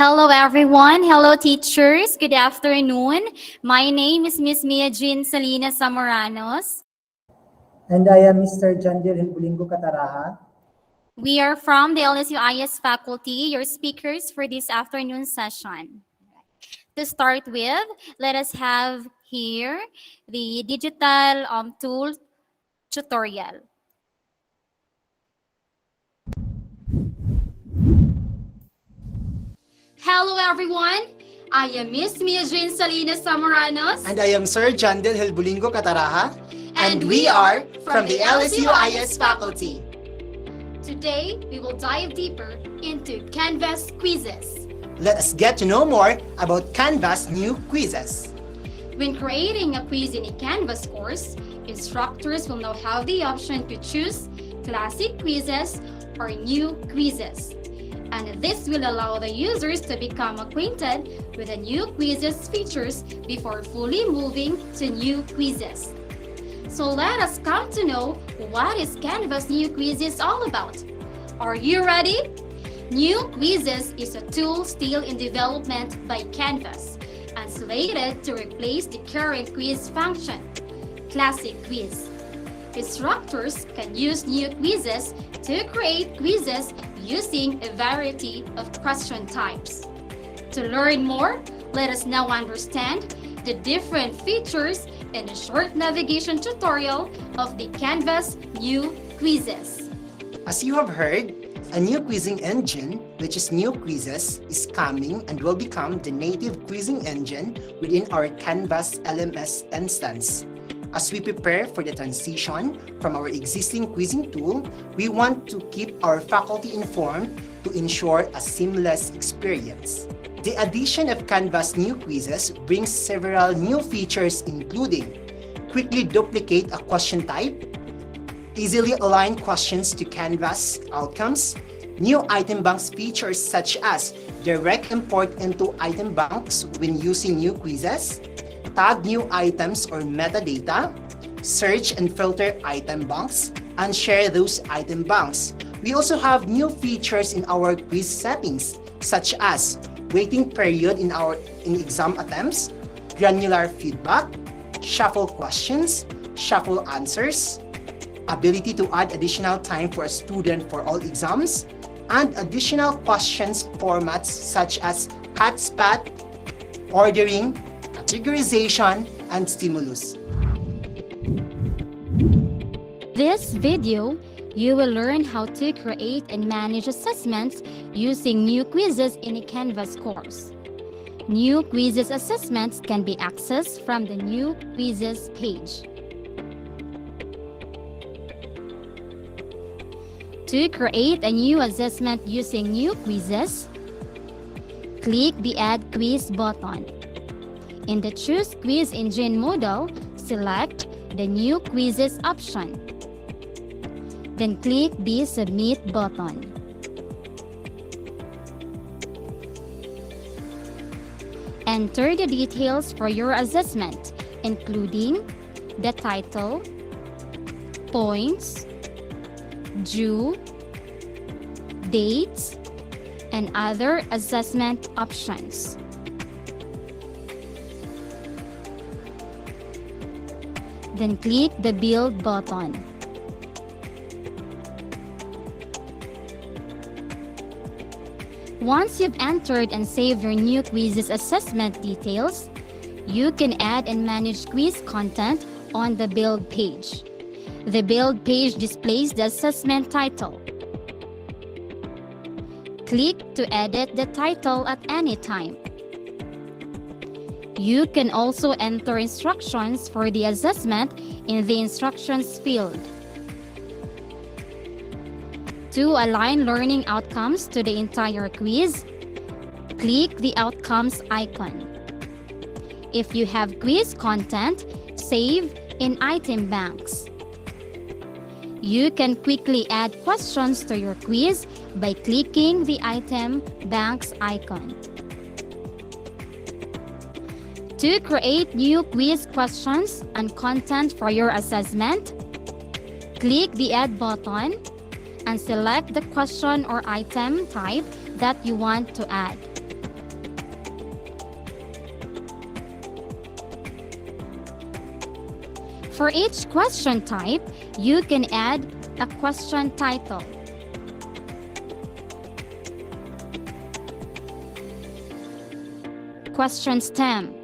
Hello everyone. Hello teachers. Good afternoon. My name is Miss Mia Jean Salinas Zamoranos. And I am Mr. Jandir Hilbulingo Cataraha. We are from the LSU-IS faculty, your speakers for this afternoon session. To start with, let us have here the digital tool tutorial. Hello everyone. I am Miss Mia Jean Salinas Zamoranos. And I am Sir Jandel Helbulingo Cataraha. And we are from the LSU-IS faculty. Today, we will dive deeper into Canvas quizzes. Let us get to know more about Canvas new quizzes. When creating a quiz in a Canvas course, instructors will now have the option to choose classic quizzes or new quizzes. And this will allow the users to become acquainted with the new quizzes features before fully moving to new quizzes. So let us come to know what is Canvas New Quizzes all about. Are you ready? New Quizzes is a tool still in development by Canvas and slated to replace the current quiz function, Classic Quiz. Instructors can use new quizzes to create quizzes using a variety of question types. To learn more, let us now understand the different features in a short navigation tutorial of the Canvas new quizzes. As you have heard, a new quizzing engine, which is New Quizzes, is coming and will become the native quizzing engine within our Canvas LMS instance. As we prepare for the transition from our existing quizzing tool, we want to keep our faculty informed to ensure a seamless experience. The addition of Canvas new quizzes brings several new features, including quickly duplicate a question type, easily align questions to Canvas outcomes, new item banks features such as direct import into item banks when using new quizzes, tag new items or metadata, search and filter item banks, and share those item banks. We also have new features in our quiz settings, such as waiting period in exam attempts, granular feedback, shuffle questions, shuffle answers, ability to add additional time for a student for all exams, and additional questions formats such as CAT-SPAT, ordering, categorization, and stimulus. This video, you will learn how to create and manage assessments using new quizzes in a Canvas course. New quizzes assessments can be accessed from the New Quizzes page. To create a new assessment using new quizzes, click the Add Quiz button. In the Choose Quiz Engine modal, select the New Quizzes option. Then click the Submit button. Enter the details for your assessment, including the title, points, due, dates, and other assessment options. Then click the Build button. Once you've entered and saved your new quizzes assessment details, you can add and manage quiz content on the Build page. The Build page displays the assessment title. Click to edit the title at any time. You can also enter instructions for the assessment in the Instructions field. To align learning outcomes to the entire quiz, click the Outcomes icon. If you have quiz content, save in item banks. You can quickly add questions to your quiz by clicking the Item Banks icon. To create new quiz questions and content for your assessment, click the Add button and select the question or item type that you want to add. For each question type, you can add a question title. Question stem.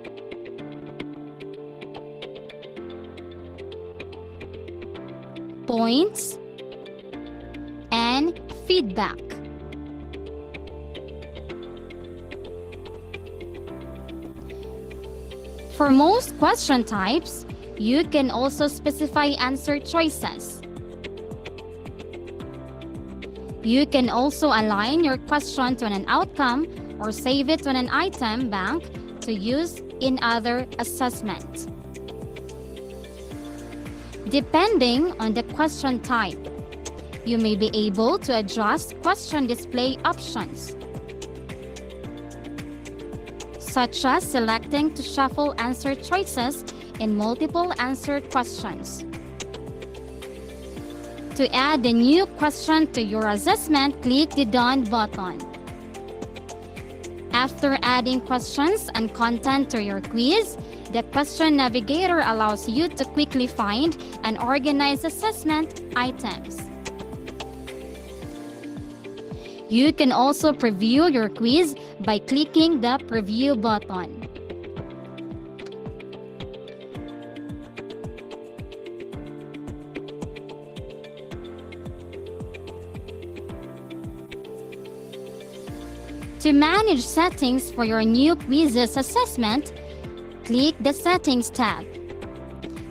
Points and feedback. For most question types, you can also specify answer choices. You can also align your question to an outcome or save it to an item bank to use in other assessments. Depending on the question type, you may be able to adjust question display options, such as selecting to shuffle answer choices in multiple answered questions. To add a new question to your assessment, click the Done button. After adding questions and content to your quiz, the Question Navigator allows you to quickly find and organize assessment items. You can also preview your quiz by clicking the Preview button. To manage settings for your new quizzes assessment, click the Settings tab.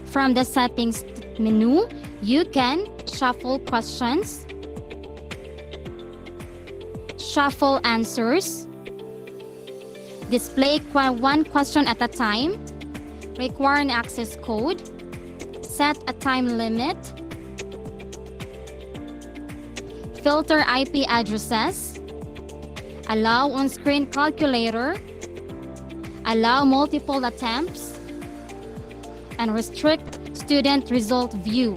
From the Settings menu, you can shuffle questions, shuffle answers, display one question at a time, require an access code, set a time limit, filter IP addresses, allow on-screen calculator, allow multiple attempts, and restrict student result view.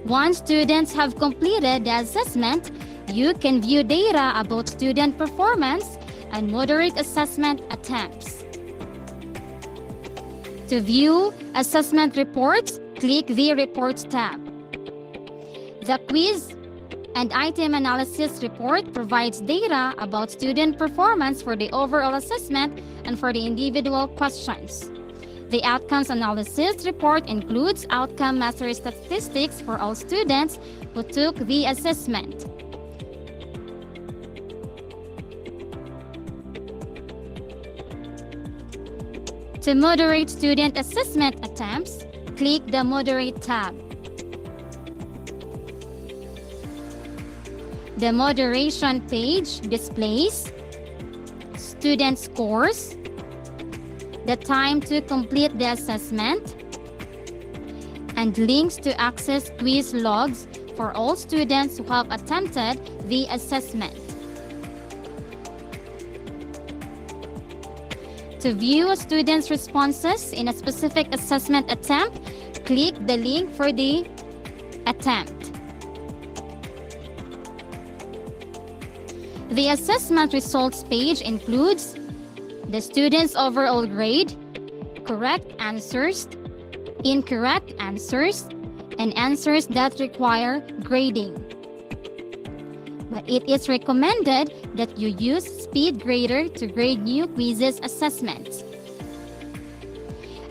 Once students have completed the assessment, you can view data about student performance and moderate assessment attempts. To view assessment reports, click the Reports tab. The Quiz and Item Analysis report provides data about student performance for the overall assessment and for the individual questions. The Outcomes Analysis report includes outcome mastery statistics for all students who took the assessment. To moderate student assessment attempts, click the Moderate tab. The moderation page displays student scores, the time to complete the assessment, and links to access quiz logs for all students who have attempted the assessment. To view a student's responses in a specific assessment attempt, click the link for the attempt. The assessment results page includes the student's overall grade, correct answers, incorrect answers, and answers that require grading. But it is recommended that you use SpeedGrader to grade new quizzes assessments.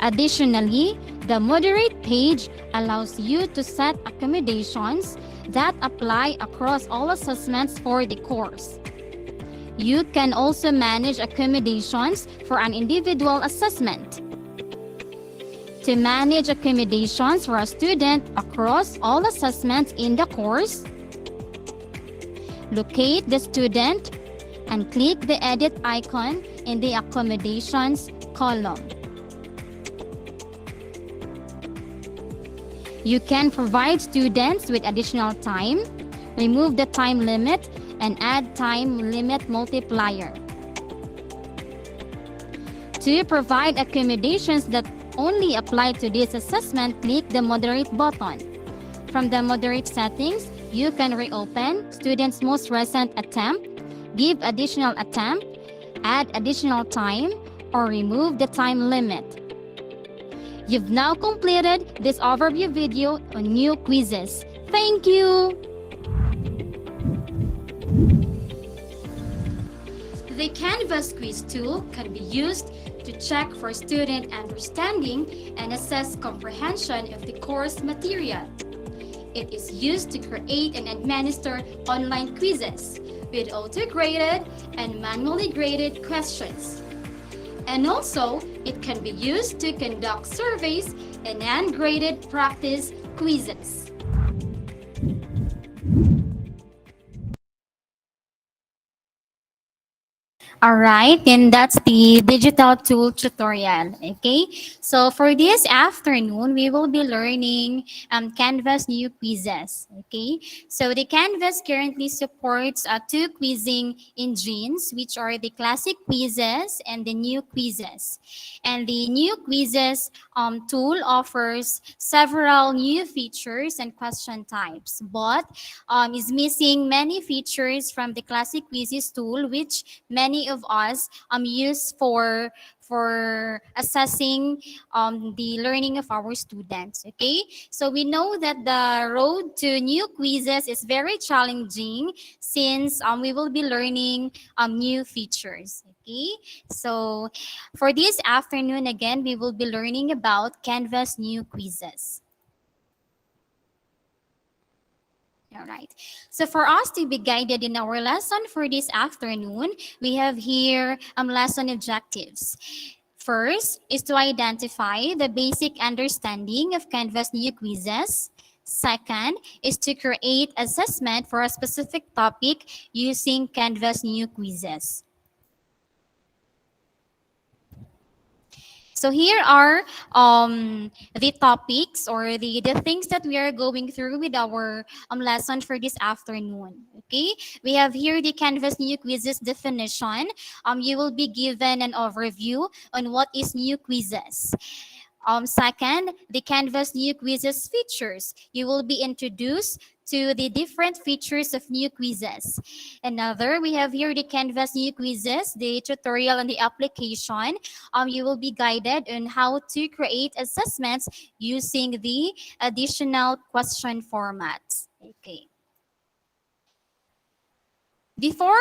Additionally, the Moderate page allows you to set accommodations that apply across all assessments for the course. You can also manage accommodations for an individual assessment. To manage accommodations for a student across all assessments in the course, locate the student and click the Edit icon in the Accommodations column. You can provide students with additional time, remove the time limit, and add time limit multiplier. To provide accommodations that only apply to this assessment, click the Moderate button. From the Moderate settings, you can reopen students' most recent attempt, give additional attempt, add additional time, or remove the time limit. You've now completed this overview video on new quizzes. Thank you! The Canvas quiz tool can be used to check for student understanding and assess comprehension of the course material. It is used to create and administer online quizzes with auto-graded and manually graded questions. And also, it can be used to conduct surveys and ungraded practice quizzes. All right, and that's the digital tool tutorial. Okay, so for this afternoon, we will be learning Canvas new quizzes. Okay, so the Canvas currently supports two quizzing engines, which are the classic quizzes and the new quizzes. And the new quizzes tool offers several new features and question types, but is missing many features from the classic quizzes tool, which many of us use for assessing the learning of our students. Okay, so we know that the road to new quizzes is very challenging since we will be learning new features. Okay, so for this afternoon, again, we will be learning about Canvas new quizzes. All right. So for us to be guided in our lesson for this afternoon, we have here lesson objectives. First is to identify the basic understanding of Canvas new quizzes. Second is to create assessment for a specific topic using Canvas new quizzes. So here are the topics or the things that we are going through with our lesson for this afternoon. Okay, we have here the Canvas new quizzes definition. You will be given an overview on what is new quizzes. Second, the Canvas new quizzes features. You will be introduced to the different features of new quizzes. Another, we have here the Canvas new quizzes, the tutorial and the application. You will be guided on how to create assessments using the additional question formats. Okay. Before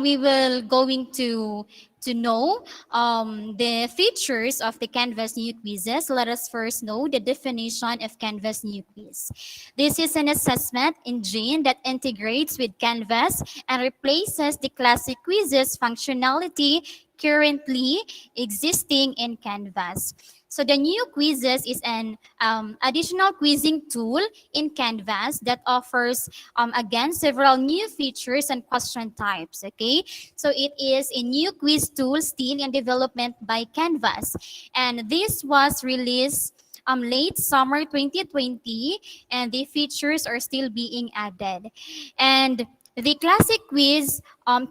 we will going to know the features of the Canvas new quizzes, let us first know the definition of Canvas new quiz. This is an assessment engine that integrates with Canvas and replaces the classic quizzes functionality currently existing in Canvas. So the new quizzes is an additional quizzing tool in Canvas that offers, again, several new features and question types, okay? So it is a new quiz tool still in development by Canvas. And this was released late summer 2020, and the features are still being added. And the classic quiz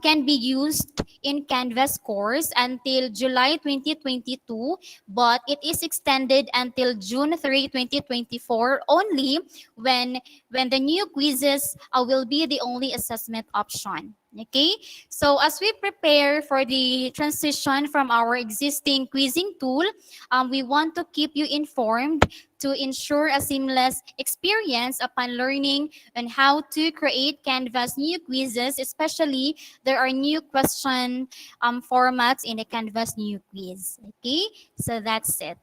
can be used in Canvas course until July 2022, but it is extended until June 3, 2024 only when the new quizzes will be the only assessment option. Okay, so as we prepare for the transition from our existing quizzing tool, we want to keep you informed to ensure a seamless experience upon learning on how to create Canvas new quizzes, especially there are new question formats in the Canvas new quiz. Okay, so that's it.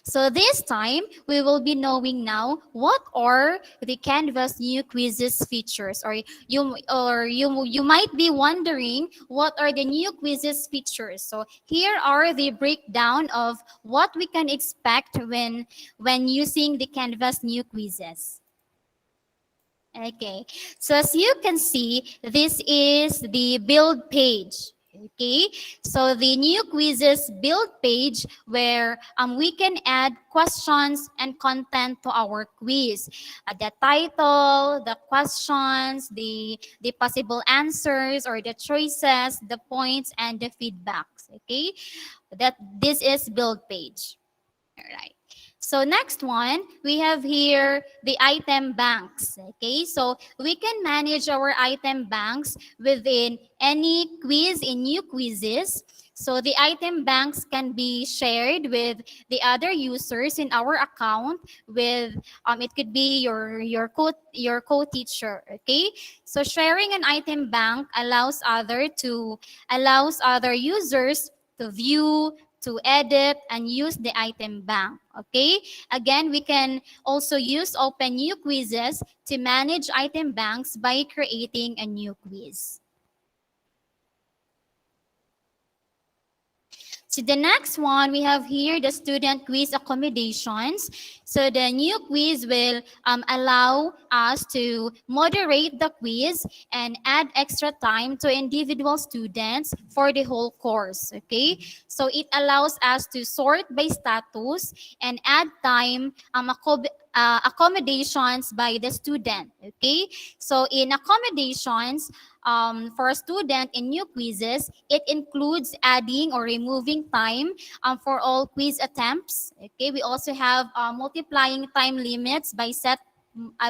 So this time, we will be knowing now what are the Canvas new quizzes features. Or you might be wondering what are the new quizzes features. So here are the breakdown of what we can expect when using the Canvas new quizzes. Okay, so as you can see, this is the build page. Okay, so the new quizzes build page where we can add questions and content to our quiz. The title, the questions, the possible answers or the choices, the points, and the feedbacks. Okay, this is build page. All right. So next one, we have here the item banks. Okay, so we can manage our item banks within any quiz in new quizzes. So the item banks can be shared with the other users in our account with it could be your co-teacher. Okay, so sharing an item bank allows other users to view, to edit and use the item bank. Okay, again, we can also use open new quizzes to manage item banks by creating a new quiz. So the next one, we have here the student quiz accommodations. So the new quiz will allow us to moderate the quiz and add extra time to individual students for the whole course. Okay, so it allows us to sort by status and add time accommodations by the student. Okay, so in accommodations, for a student in new quizzes, it includes adding or removing time for all quiz attempts. Okay, we also have multiplying time limits by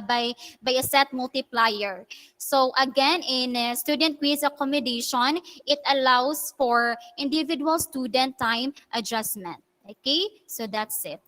by a set multiplier. So again, in student quiz accommodation, it allows for individual student time adjustment. Okay, so that's it.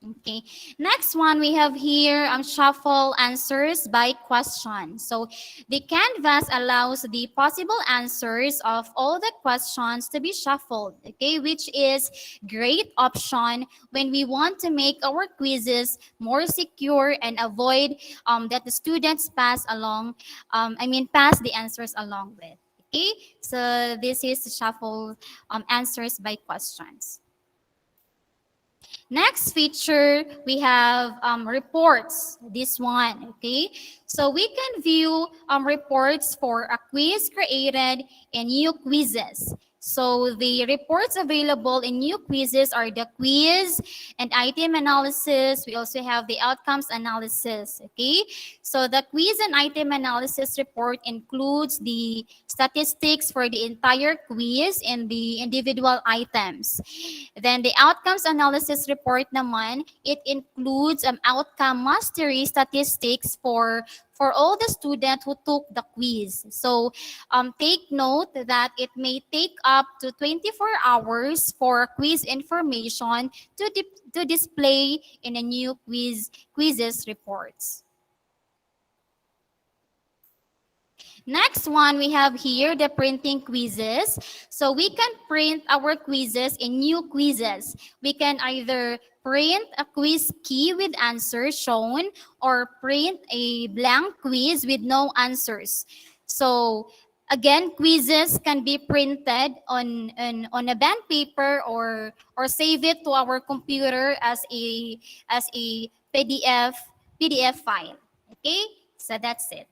Okay. Next one we have here shuffle answers by question. So the canvas allows the possible answers of all the questions to be shuffled. Okay, which is great option when we want to make our quizzes more secure and avoid that the students pass the answers along with. Okay, so this is shuffle answers by questions. Next feature, we have reports, this one, okay? So we can view reports for a quiz created in new quizzes. So the reports available in new quizzes are the quiz and item analysis. We also have the outcomes analysis, okay? So the quiz and item analysis report includes the statistics for the entire quiz and the individual items. Then the outcomes analysis report naman, it includes outcome mastery statistics for all the students who took the quiz. So take note that it may take up to 24 hours for quiz information to display in a new quizzes reports. Next one, we have here the printing quizzes. So we can print our quizzes in new quizzes. We can either print a quiz key with answers shown or print a blank quiz with no answers. So again, quizzes can be printed on a band paper or save it to our computer as a PDF file. Okay, so that's it.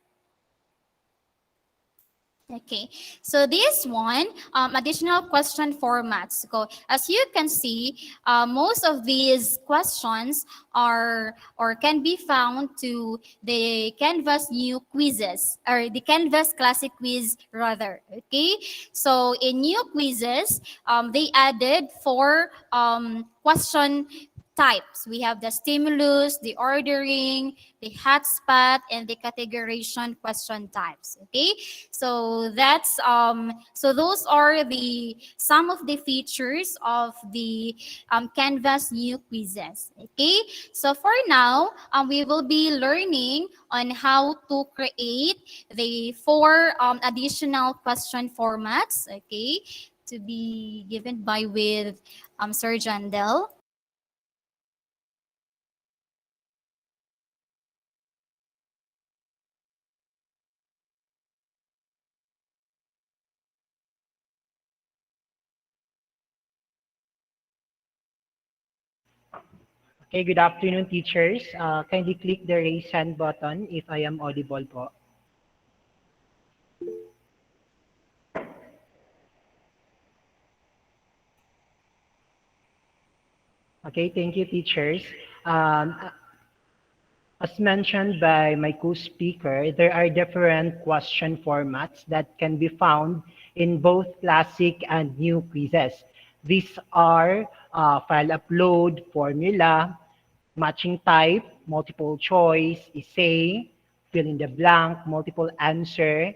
Okay, so this one, additional question formats. So as you can see, most of these questions are or can be found to the Canvas new quizzes or the Canvas classic quiz rather. Okay, so in new quizzes, they added four question types. We have the stimulus, the ordering, the hotspot, and the categorization question types. Okay, so that's so those are the some of the features of the Canvas new quizzes. Okay, so for now, we will be learning on how to create the four additional question formats. Okay, to be given by with Sir Jandel. Okay, good afternoon, teachers. Kindly click the raise hand button if I am audible po. Okay, thank you, teachers. Um, as mentioned by my co-speaker, there are different question formats that can be found in both classic and new quizzes. These are file upload, formula, matching type, multiple choice, essay, fill in the blank, multiple answer,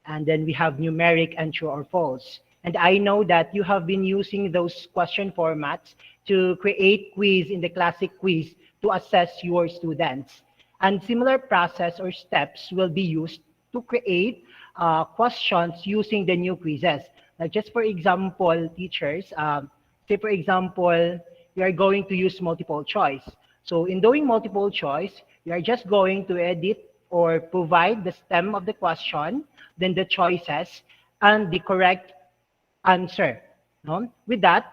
and then we have numeric and true or false. And I know that you have been using those question formats to create quiz in the classic quiz to assess your students. And similar process or steps will be used to create questions using the new quizzes. Like just for example, teachers, say for example, you are going to use multiple choice. So in doing multiple choice, you are just going to edit or provide the stem of the question, then the choices, and the correct answer. No? With that,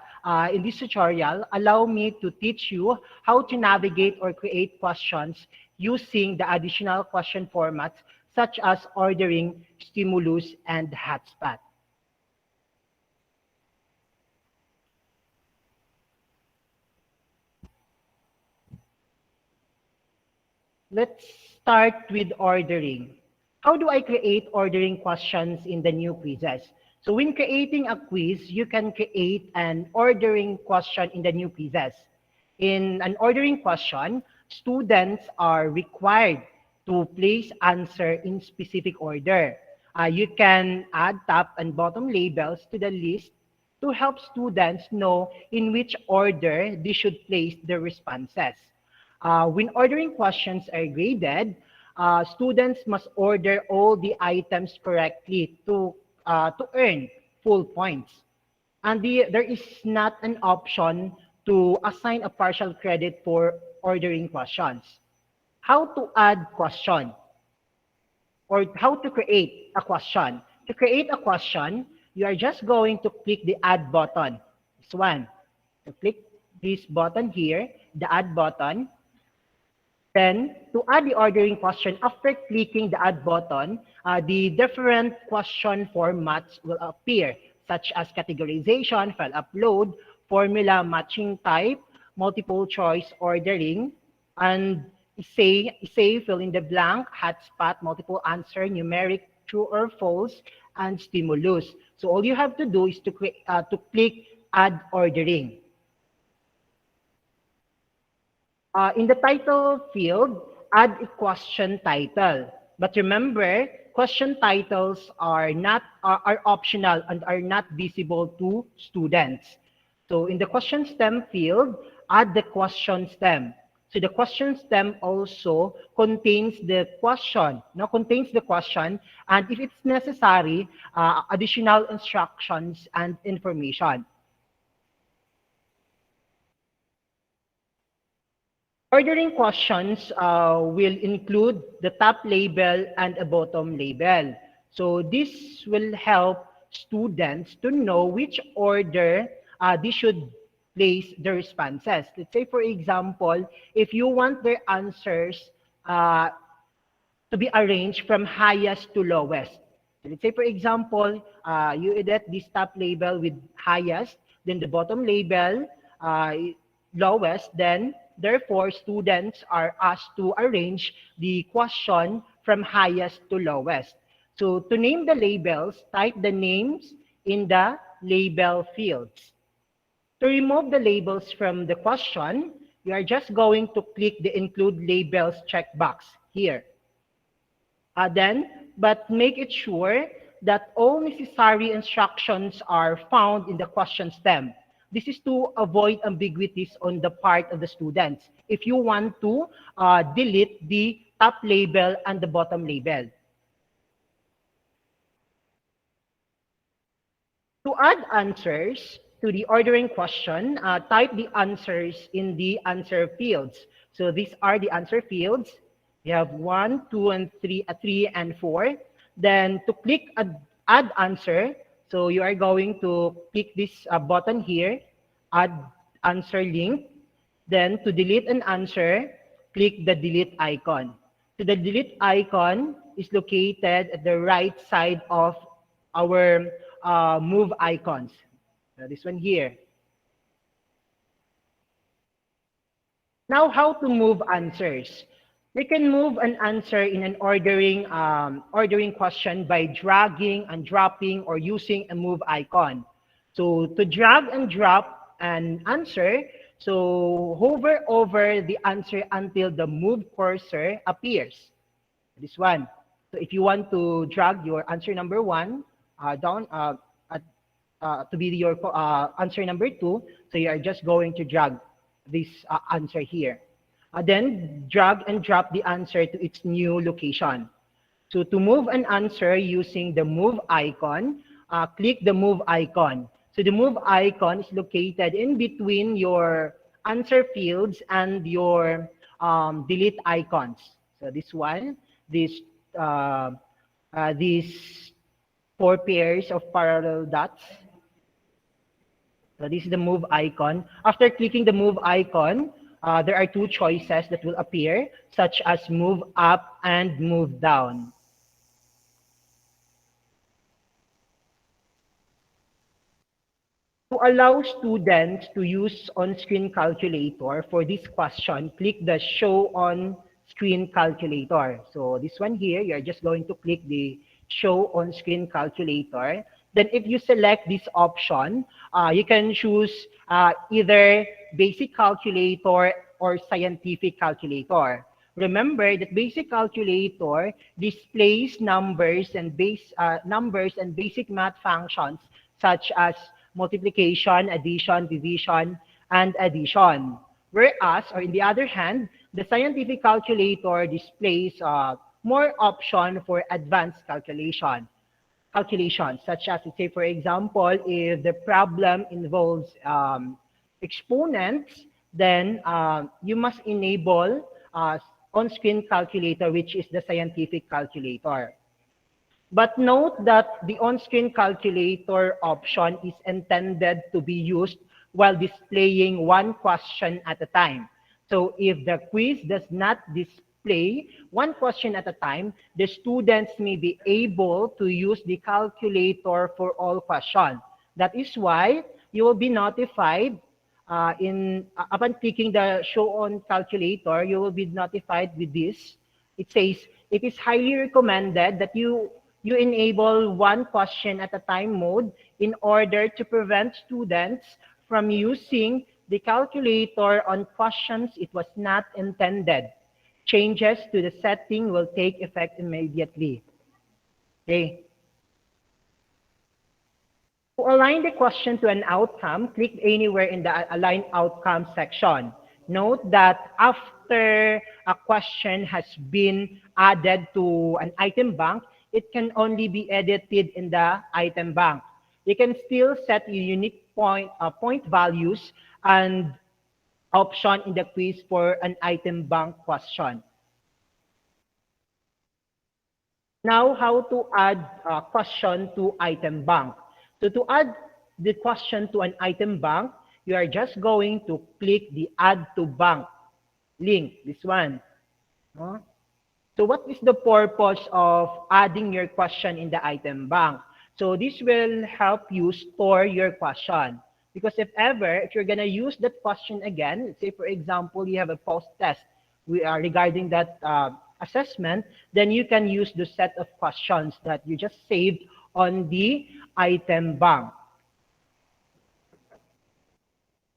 in this tutorial, allow me to teach you how to navigate or create questions using the additional question formats such as ordering, stimulus, and hotspot. Let's start with ordering. How do I create ordering questions in the new quizzes? So when creating a quiz, you can create an ordering question in the new quizzes. In an ordering question, students are required to place answer in specific order. You can add top and bottom labels to the list to help students know in which order they should place their responses. When ordering questions are graded, students must order all the items correctly to earn full points. And there is not an option to assign a partial credit for ordering questions. How to add question or how to create a question. To create a question, you are just going to click the add button. This one. So click this button here, the add button. Then, to add the ordering question, after clicking the add button, the different question formats will appear, such as categorization, file upload, formula matching type, multiple choice ordering, and say fill in the blank, hotspot, multiple answer, numeric, true or false, and stimulus. So all you have to do is to click add ordering. In the title field, add a question title. But remember, question titles are optional and are not visible to students. So in the question stem field, add the question stem. So the question stem also contains the question, and if it's necessary, additional instructions and information. Ordering questions will include the top label and a bottom label. So this will help students to know which order they should place their responses. Let's say, for example, if you want their answers to be arranged from highest to lowest. So let's say, for example, you edit this top label with highest, then the bottom label lowest, then therefore students are asked to arrange the question from highest to lowest. So to name the labels, type the names in the label fields. To remove the labels from the question, you are just going to click the include labels checkbox here. But make it sure that all necessary instructions are found in the question stem. This is to avoid ambiguities on the part of the students if you want to delete the top label and the bottom label. To add answers to the ordering question, type the answers in the answer fields. So these are the answer fields. We have 1, 2, and 3 and 4. Then to click add answer, so you are going to click this button here, add answer link. Then to delete an answer, click the delete icon. So the delete icon is located at the right side of our move icons. This one here. Now, how to move answers? We can move an answer in an ordering question by dragging and dropping or using a move icon. So to drag and drop an answer, so hover over the answer until the move cursor appears. This one. So if you want to drag your answer number 1 down to be your answer number 2. So you are just going to drag this answer here. Then drag and drop the answer to its new location. So to move an answer using the move icon, click the move icon. So the move icon is located in between your answer fields and your delete icons. So this one, this these 4 pairs of parallel dots. So this is the move icon. After clicking the move icon, there are 2 choices that will appear, such as move up and move down. To allow students to use on-screen calculator for this question, click the show on-screen calculator. So this one here, you're just going to click the show on-screen calculator. Then if you select this option, you can choose either basic calculator or scientific calculator. Remember that basic calculator displays numbers and basic math functions such as multiplication, addition, division, and addition. Whereas, or in the other hand, the scientific calculator displays more option for advanced calculations, such as, let's say, for example, if the problem involves exponents, then you must enable on-screen calculator, which is the scientific calculator. But note that the on-screen calculator option is intended to be used while displaying one question at a time. So if the quiz does not display one question at a time, the students may be able to use the calculator for all questions. That is why you will be notified upon clicking the show on calculator, you will be notified with this. It says it is highly recommended that you enable one question at a time mode in order to prevent students from using the calculator on questions it was not intended. Changes to the setting will take effect immediately. Okay. To align the question to an outcome, click anywhere in the Align Outcome section. Note that after a question has been added to an item bank, it can only be edited in the item bank. You can still set your unique point values and option in the quiz for an item bank question. Now, how to add a question to item bank. So to add the question to an item bank, you are just going to click the Add to Bank link, this one. So what is the purpose of adding your question in the item bank? So this will help you store your question. Because if you're going to use that question again, let's say, for example, you have a post-test regarding that assessment, then you can use the set of questions that you just saved on the item bank.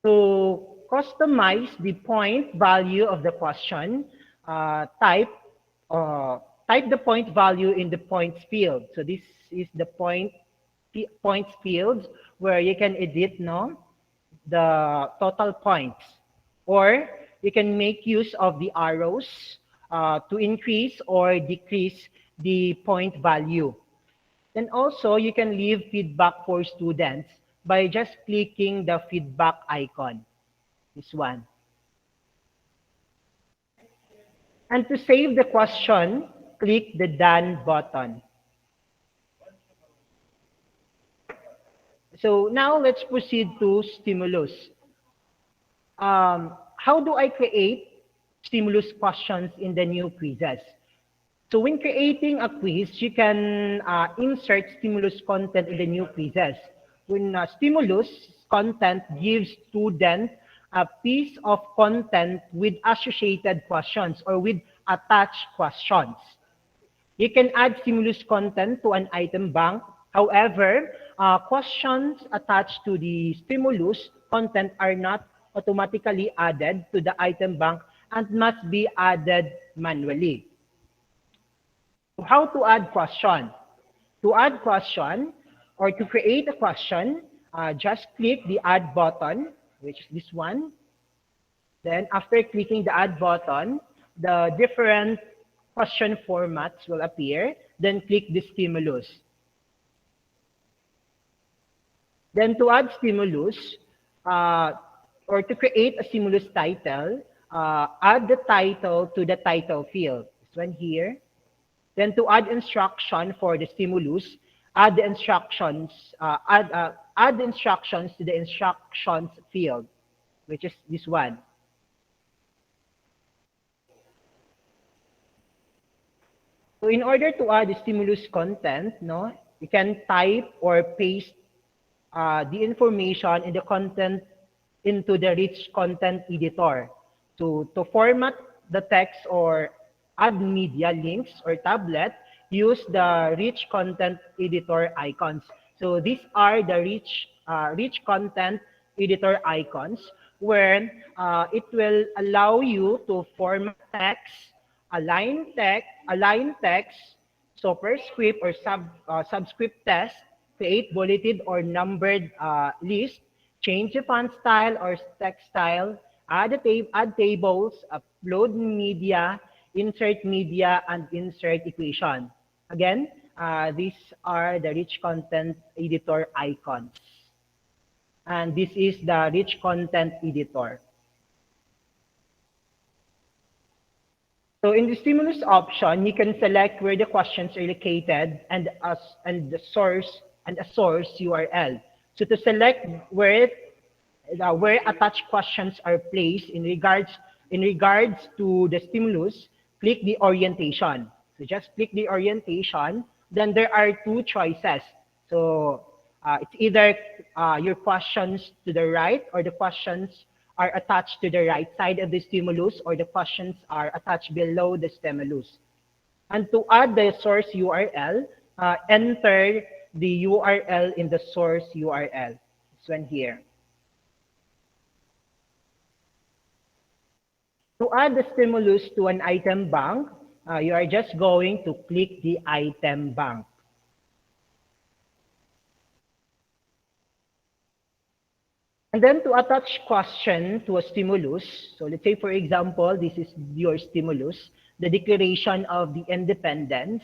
To customize the point value of the question, type the point value in the points field. So this is the points field where you can edit the total points, or you can make use of the arrows to increase or decrease the point value. Then also, you can leave feedback for students by just clicking the feedback icon, this one. And to save the question, click the Done button. So now let's proceed to stimulus. How do I create stimulus questions in the new quizzes? So when creating a quiz, you can insert stimulus content in the new quizzes. When stimulus content gives students a piece of content with associated questions or with attached questions. You can add stimulus content to an item bank. However, questions attached to the stimulus content are not automatically added to the item bank and must be added manually. How to add question? To add question or to create a question, just click the add button, which is this one. Then after clicking the add button, the different question formats will appear. Then click the stimulus. Then to add stimulus, or to create a stimulus title, add the title to the title field. This one here. Then to add instruction for the stimulus, add the instructions, add the instructions to the instructions field, which is this one. So in order to add the stimulus content, no, you can type or paste the information in the content into the rich content editor. To format the text or add media links or tablet, use the rich content editor icons. So these are the rich content editor icons where it will allow you to format text, align text, superscript or subscript text, create bulleted or numbered list, change the font style or text style, add tables, upload media, and insert equation. Again, these are the rich content editor icons. And this is the rich content editor. So in the stimulus option, you can select where the questions are located and the source and a source URL. So to select where attached questions are placed in regards to the stimulus, click the orientation. So just click the orientation. Then there are two choices. So it's either your questions to the right or the questions are attached to the right side of the stimulus or the questions are attached below the stimulus. And to add the source URL, enter the URL in the source URL. This one here. To add the stimulus to an item bank, you are just going to click the item bank. And then to attach question to a stimulus, so let's say, for example, this is your stimulus, the Declaration of the Independence.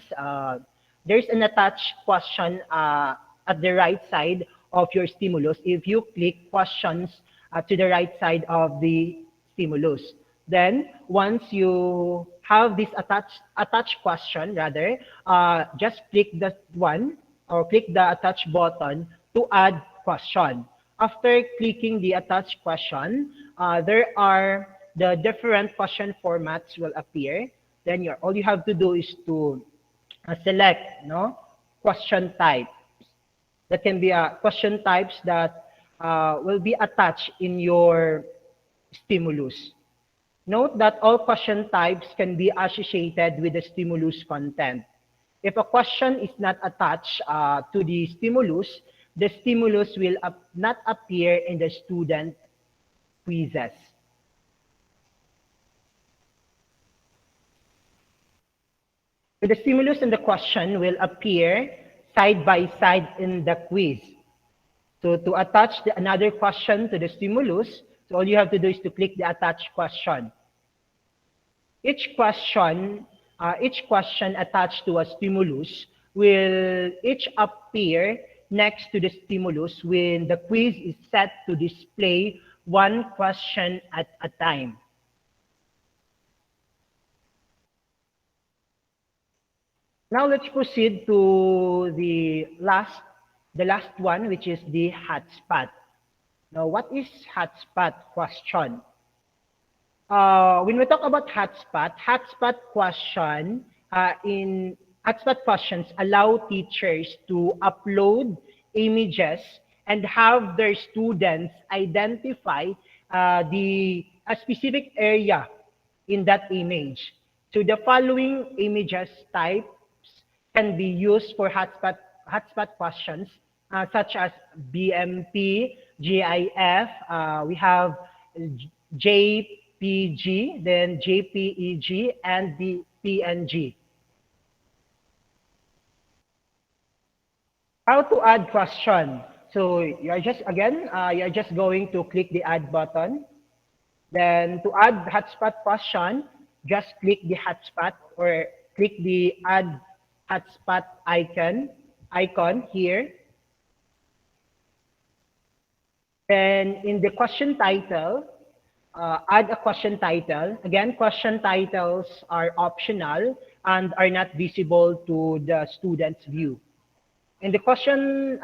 There's an attached question at the right side of your stimulus if you click questions to the right side of the stimulus. Then, once you have this attached question, rather, just click the one or click the attach button to add question. After clicking the attached question, there are the different question formats will appear. Then all you have to do is to select question type. That can be question types that will be attached in your stimulus. Note that all question types can be associated with the stimulus content. If a question is not attached to the stimulus will not appear in the student quizzes. So the stimulus and the question will appear side by side in the quiz. So to attach another question to the stimulus, so all you have to do is to click the attach question. Each question attached to a stimulus will each appear next to the stimulus when the quiz is set to display one question at a time. Now let's proceed to the last one, which is the hotspot. Now, what is hotspot question? When we talk about hotspot questions allow teachers to upload images and have their students identify a specific area in that image. So the following images types can be used for hotspot questions, such as BMP, GIF, we have JPG, then JPEG, and the PNG. How to add question? So you're just going to click the add button. Then to add hotspot question, just click the hotspot or click the add hotspot icon here. Then in the question title, add a question title. Again, question titles are optional and are not visible to the student's view. In the question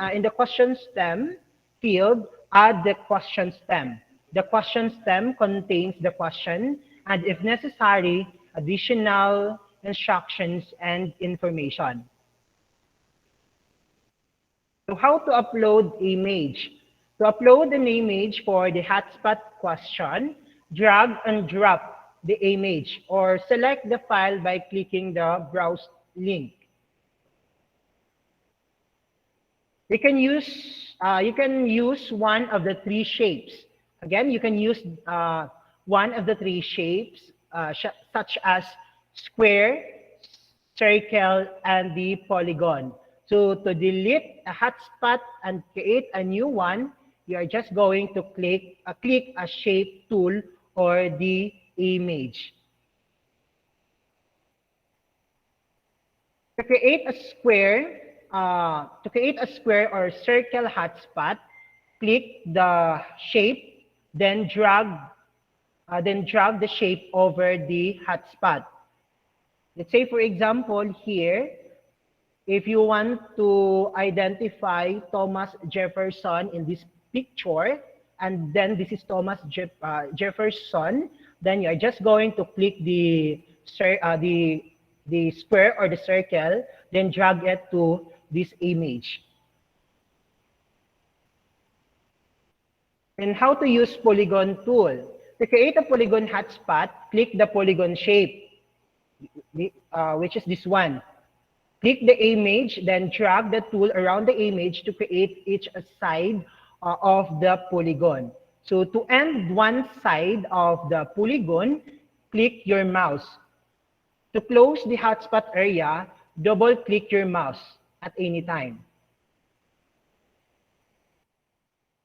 stem field, add the question stem. The question stem contains the question and, if necessary, additional instructions and information. So how to upload image? To upload an image for the hotspot question, drag and drop the image or select the file by clicking the browse link. You can use one of the three shapes. Again, you can use one of the three shapes, such as square, circle, and the polygon. So to delete a hotspot and create a new one, you are just going to click a shape tool or the image. To create a square or circle hotspot, click the shape, then drag the shape over the hotspot. Let's say, for example, here, if you want to identify Thomas Jefferson in this picture, and then this is Thomas Jefferson, then you're just going to click the square or the circle, then drag it to this image. And how to use polygon tool. To create a polygon hotspot, click the polygon shape, which is this one. Click the image, then drag the tool around the image to create each side of the polygon. So to end one side of the polygon, click your mouse. To close the hotspot area, double-click your mouse at any time.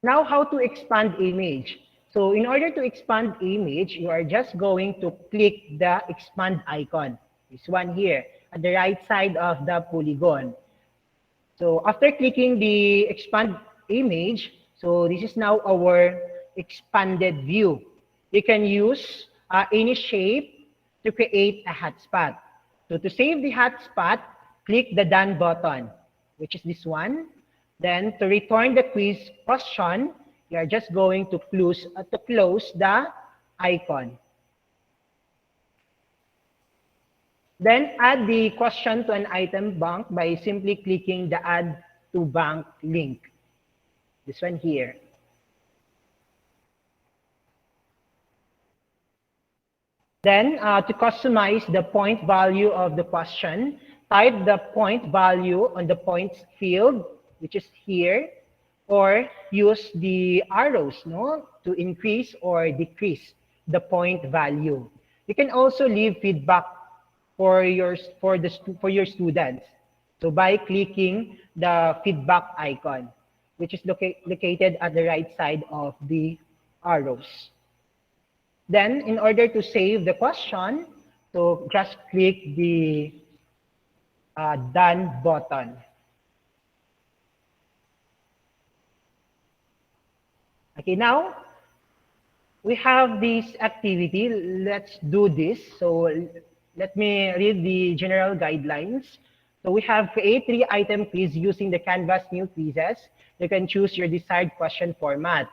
Now, how to expand image. So in order to expand image, you are just going to click the expand icon. This one here, at the right side of the polygon. So after clicking the expand image, so this is now our expanded view. You can use any shape to create a hotspot. So to save the hotspot, click the done button, which is this one. Then to return the quiz question, you are just going to close the icon. Then add the question to an item bank by simply clicking the add to bank link. This one here. Then to customize the point value of the question, type the point value on the points field, which is here, or use the arrows to increase or decrease the point value. You can also leave feedback for your students. So by clicking the feedback icon, which is located at the right side of the arrows. Then, in order to save the question, so just click the done button. Okay, now we have this activity. Let's do this. So let me read the general guidelines. So we have create 3-item quiz using the Canvas new quizzes. You can choose your desired question format.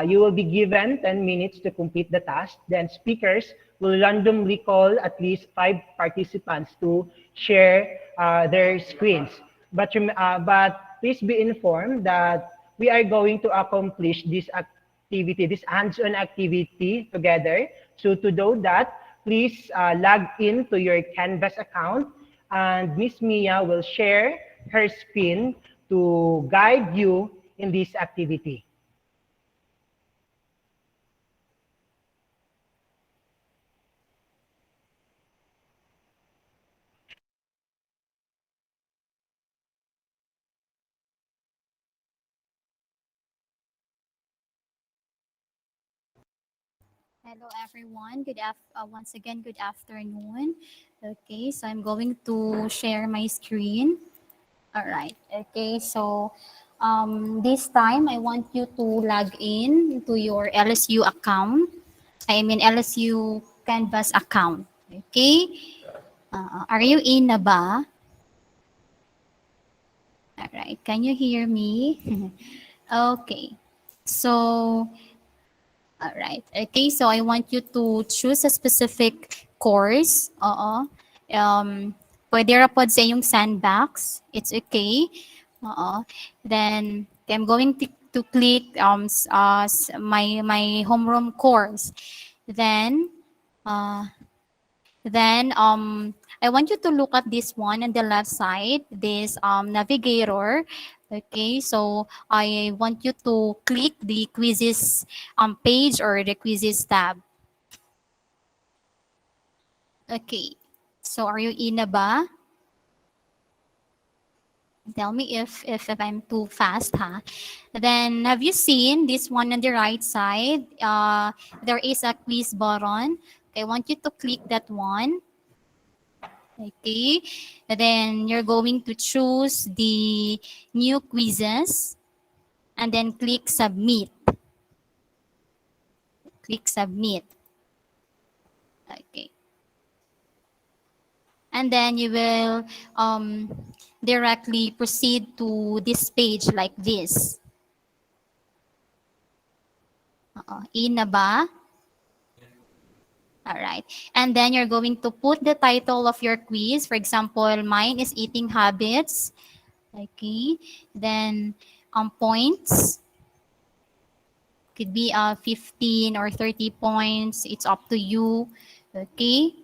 You will be given 10 minutes to complete the task. Then speakers will randomly call at least 5 participants to share their screens. But please be informed that we are going to accomplish this activity, this hands-on activity together. So to do that, please log in to your Canvas account, and Miss Mia will share her screen to guide you in this activity. Hello everyone. Once again, good afternoon. Okay, so I'm going to share my screen. All right. Okay, so this time I want you to log in to your LSU account. I mean LSU Canvas account. Okay. Are you in na ba? All right. Can you hear me? Okay. So all right. Okay, so I want you to choose a specific course. Oo. Pwede ra pod sa iyong sandbox. It's okay. Oo. Then I'm going to click my homeroom course. Then uh, I want you to look at this one on the left side, this navigator. Okay, so I want you to click the quizzes page or the quizzes tab. Okay, so are you in na ba? Tell me if I'm too fast, huh? Then have you seen this one on the right side? There is a quiz button. I want you to click that one. Okay, and then you're going to choose the new quizzes and then click submit. Click submit. Okay. And then you will directly proceed to this page like this. In na ba? All right. And then you're going to put the title of your quiz. For example, mine is eating habits. Okay. Then points. Could be 15 or 30 points. It's up to you. Okay.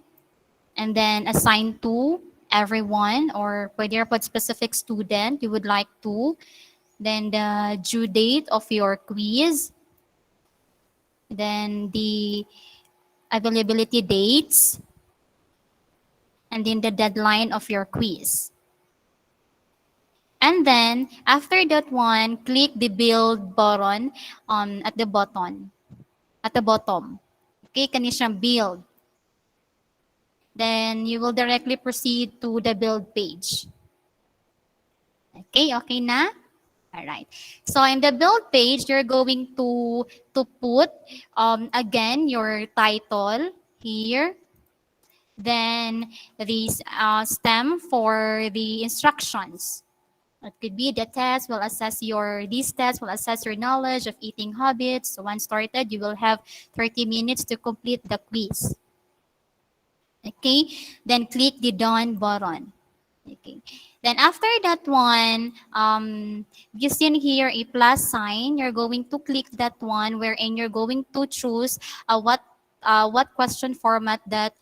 And then assign to everyone or pwede ra pod specific student you would like to. Then the due date of your quiz. Then the availability dates. And then the deadline of your quiz. And then after that one, click the build button at the bottom. At the bottom. Okay, kani siyang build. Then you will directly proceed to the build page. Okay, okay na? All right. So in the build page, you're going to put again your title here. Then these stem for the instructions. It could be the test will assess these tests will assess your knowledge of eating habits. So once started, you will have 30 minutes to complete the quiz. Okay, then click the done button. Okay, then after that one, you see here a plus sign. You're going to click that one wherein you're going to choose what question format that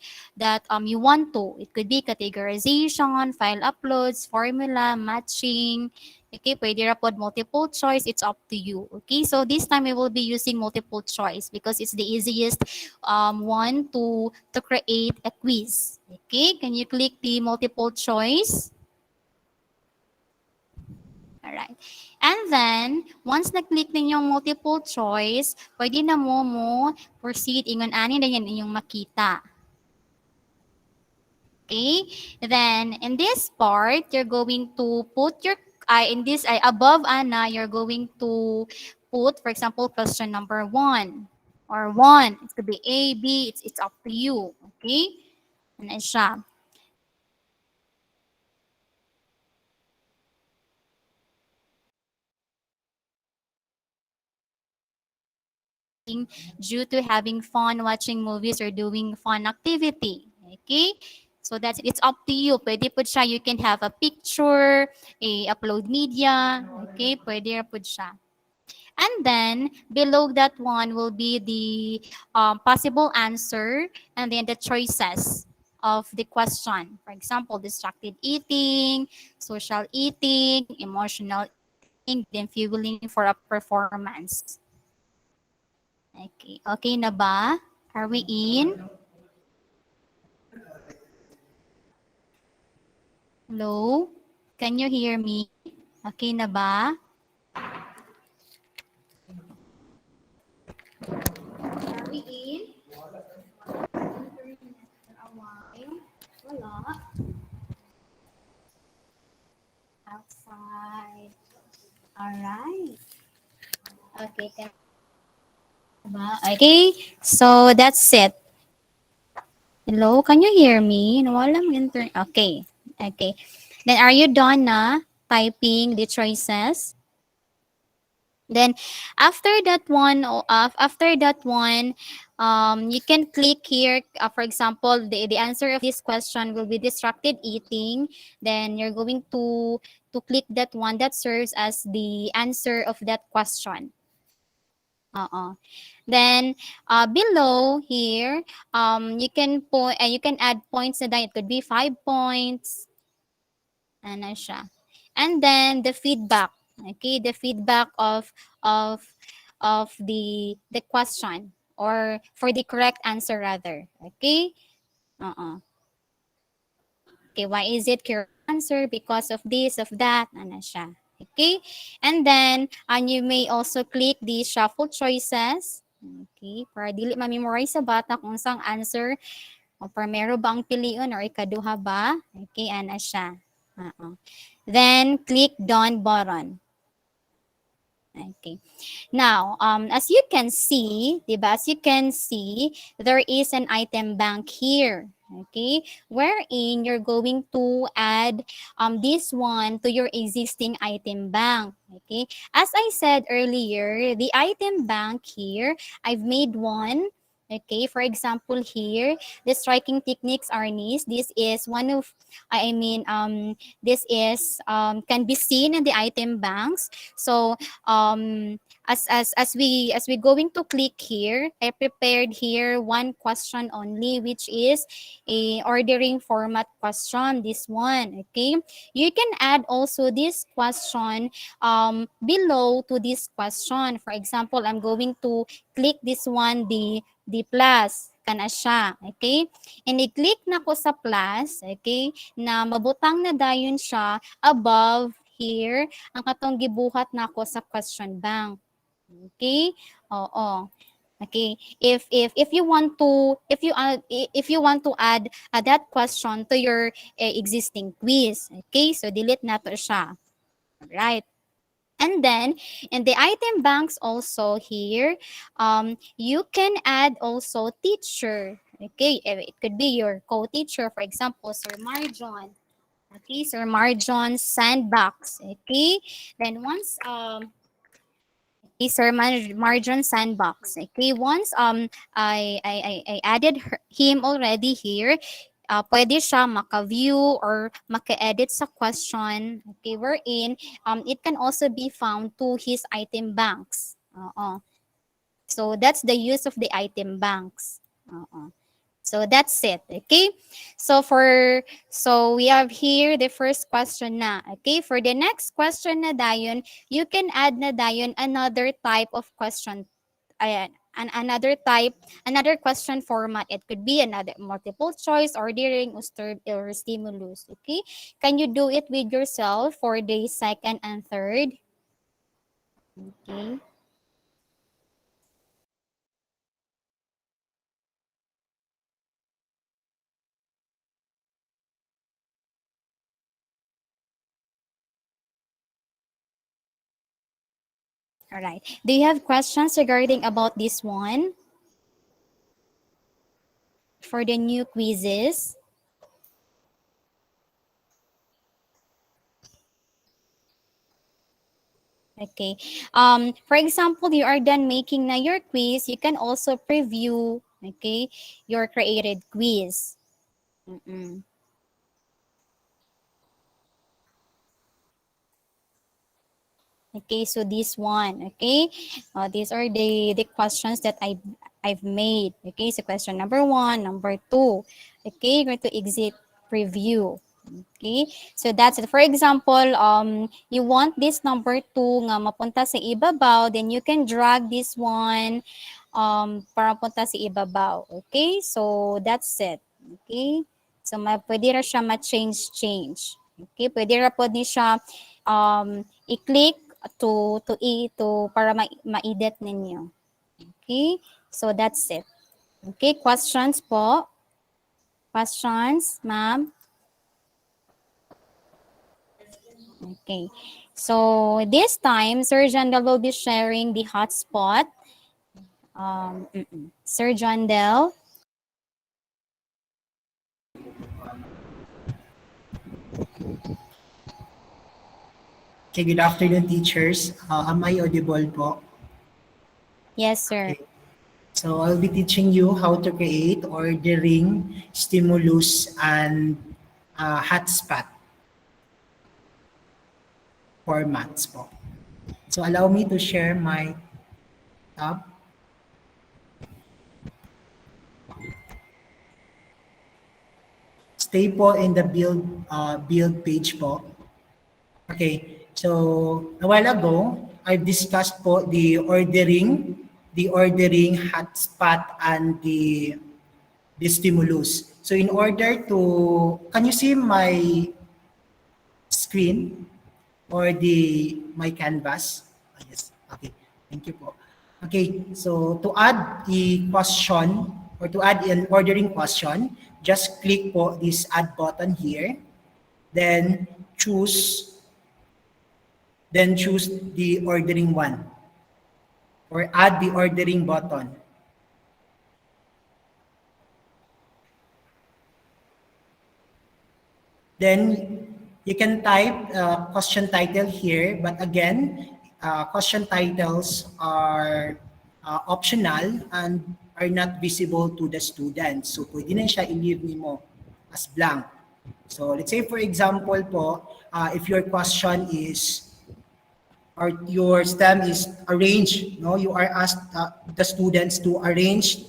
you want to. It could be categorization, file uploads, formula, matching. Okay, pwede ra pod multiple choice. It's up to you. Okay, so this time we will be using multiple choice because it's the easiest one to create a quiz. Okay, can you click the multiple choice? All right. And then, once na-click ninyong multiple choice, pwede na mo proceed ingon ani na yan inyong makita. Okay? Then, in this part, you're going to put your, above Ana, you're going to put, for example, question number 1 or 1. It could be A, B, it's up to you. Okay? Ano siya. Due to having fun watching movies or doing fun activity. Okay? So it's up to you. Pwede po siya. You can have a picture, a upload media. Okay? Pwede po siya. And then below that one will be the possible answer and then the choices of the question. For example, distracted eating, social eating, emotional eating, then fueling for a performance. Okay. Okay na ba? Are we in? Hello? Can you hear me? Okay na ba? Are we in? Wala. Outside. Alright. Okay. Okay. So that's it. Hello, can you hear me? Walang internet. Okay. Okay. Then are you done na typing the choices? Then after that one, you can click here. For example, the answer of this question will be distracted eating. Then you're going to click that one that serves as the answer of that question. Then below here, you can add points na dahil. It could be 5 points. Ano siya. And then the feedback. Okay, the feedback of the question or for the correct answer rather. Okay? Okay, why is it correct answer? Because of this, of that, ano siya. Okay? And then, you may also click the shuffle choices. Okay, para dili ma-memorize sa bata kung saan answer o primero ba ang piliun or ikaduha ba. Okay, ana siya. Then, click done button. Okay. Now, as you can see, diba? As you can see, there is an item bank here. Okay, wherein you're going to add this one to your existing item bank. Okay, as I said earlier, the item bank here, I've made one. Okay, for example here, the striking techniques are these. This is one of, this is can be seen in the item banks. So as we going to click here, I prepared here one question only, which is a ordering format question, this one. Okay, you can add also this question below to this question. For example, I'm going to click this one, the plus kana siya. Okay, and i-click na ko sa plus, okay, na mabutang na dayon siya above here ang katong gibuhat nako sa question bank. Okay? Oo. Okay. If you want to if you want to add that question to your existing quiz. Okay? So delete na to siya. Right. And then in the item banks also here, you can add also teacher. Okay, it could be your co-teacher, for example, Sir Marjon. Okay, Sir Marjon Sandbox. Okay, then once okay, Sir Marjon Sandbox. Okay, once I added him already here. Pwede siya maka-view or maka-edit sa question. Okay, wherein it can also be found to his item banks. So that's the use of the item banks. So that's it. Okay. So we have here the first question na. Okay. For the next question na dayon, you can add na dayon another type of question. Ayan. Another question format. It could be another multiple choice, ordering, or stimulus. Okay. Can you do it with yourself for the second and third? Okay. All right. Do you have questions regarding about this one for the new quizzes? Okay. For example, you are done making na your quiz, you can also preview, okay, your created quiz. Okay, so this one, okay, these are the questions that I've made. Okay, so question number 1, number 2. Okay, you're going to exit preview. Okay, so that's it. For example, you want this number 2 nga mapunta sa ibabaw, then you can drag this one para punta sa ibabaw. Okay, so that's it. Okay, so pwede ra siya ma-change. Okay, pwede ra po ni siya i-click to para ma-edit ninyo. Okay, so that's it. Okay, questions po. questions, ma'am? Okay. So this time, Sir Jandel will be sharing the hotspot. Sir Jandel. Okay, good afternoon, teachers. Am I audible po? Yes, sir. Okay. So I'll be teaching you how to create ordering, stimulus, and hotspot formats po. So allow me to share my tab. Stay po in the build page po. Okay, so a while ago, I discussed po the ordering hotspot and the stimulus. So in order to, can you see my screen or my canvas? Yes, okay, thank you po. Okay, so to add a question or to add an ordering question, just click po this add button here, then choose the ordering one or add the ordering button. Then you can type question title here, but again, question titles are optional and are not visible to the student. So pwede na siya i-leave mo as blank. So let's say for example po, if your question is or your STEM is arranged, no, you are asked the students to arrange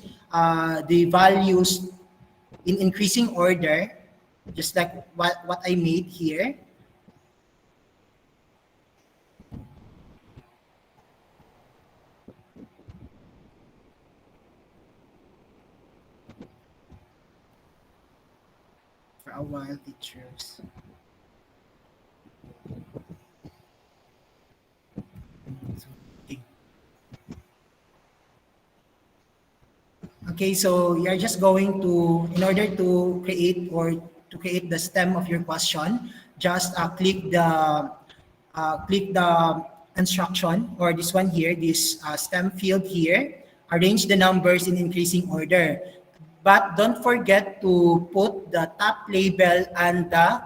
the values in increasing order, just like what I made here. For a while, teachers. Okay, so you're just going to, in order to create the stem of your question, just click the instruction or this one here, this stem field here, arrange the numbers in increasing order. But don't forget to put the top label and the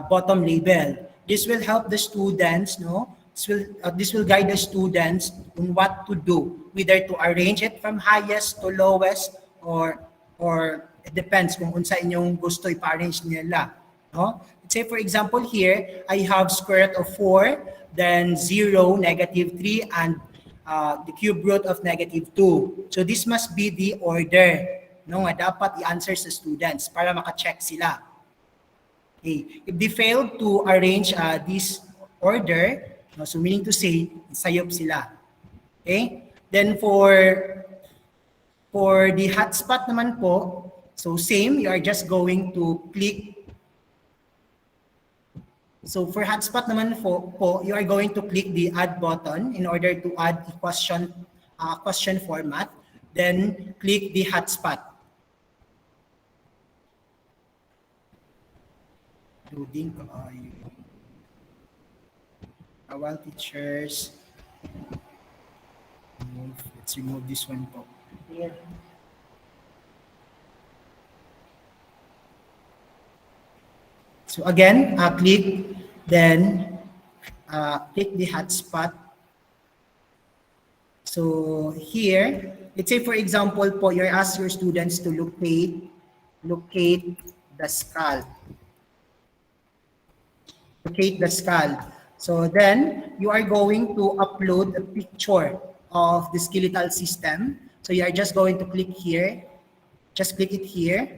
bottom label. This will help the students, no? This will guide the students on what to do, whether to arrange it from highest to lowest or it depends kung unsa inyong gusto i-arrange nila, no? Let's say for example here, I have square root of 4, then 0, -3, and the cube root of -2. So this must be the order, no, nga dapat i-answer sa students para maka-check sila. Okay. If they fail to arrange this order, no, so meaning to say, sayop sila. Okay? Then for the hotspot naman po, so same, you are just going to click. So for hotspot naman po, you are going to click the add button in order to add a question format. Then click the hotspot. Loading while teachers. Let's remove this one po. Yeah. So again, click, then click the hotspot. So here, let's say for example po, you ask your students to locate the skull. Locate the skull. So then you are going to upload a picture of the skeletal system. So you are just going to click here. Just click it here.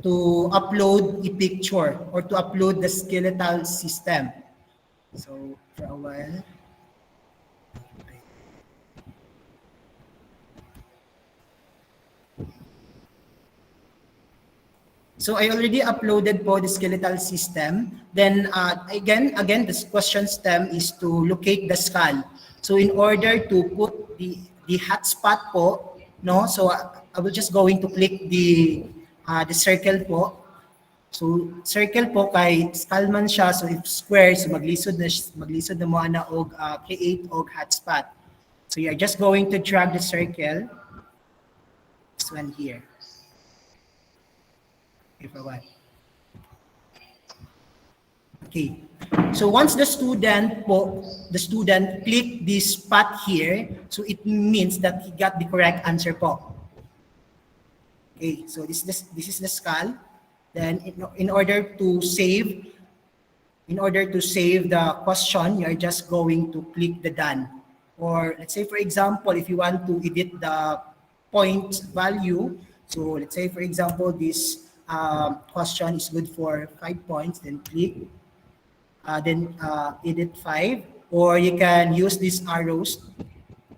To upload a picture or to upload the skeletal system. So for a while. So I already uploaded po the skeletal system. Then again, this question stem is to locate the skull. So in order to put the hotspot po, no? So I will just going to click the circle po. So circle po kay Scalman siya, so if square, so maglisod na mo ana og create og hotspot. So you're just going to drag the circle. This one here. Okay, for what? Okay. So once the student click this spot here, so it means that he got the correct answer po. Okay, so this is the skull. Then in order to save the question, you're just going to click the done. Or let's say for example, if you want to edit the point value, so let's say for example this question is good for 5 points, then click, edit 5, or you can use these arrows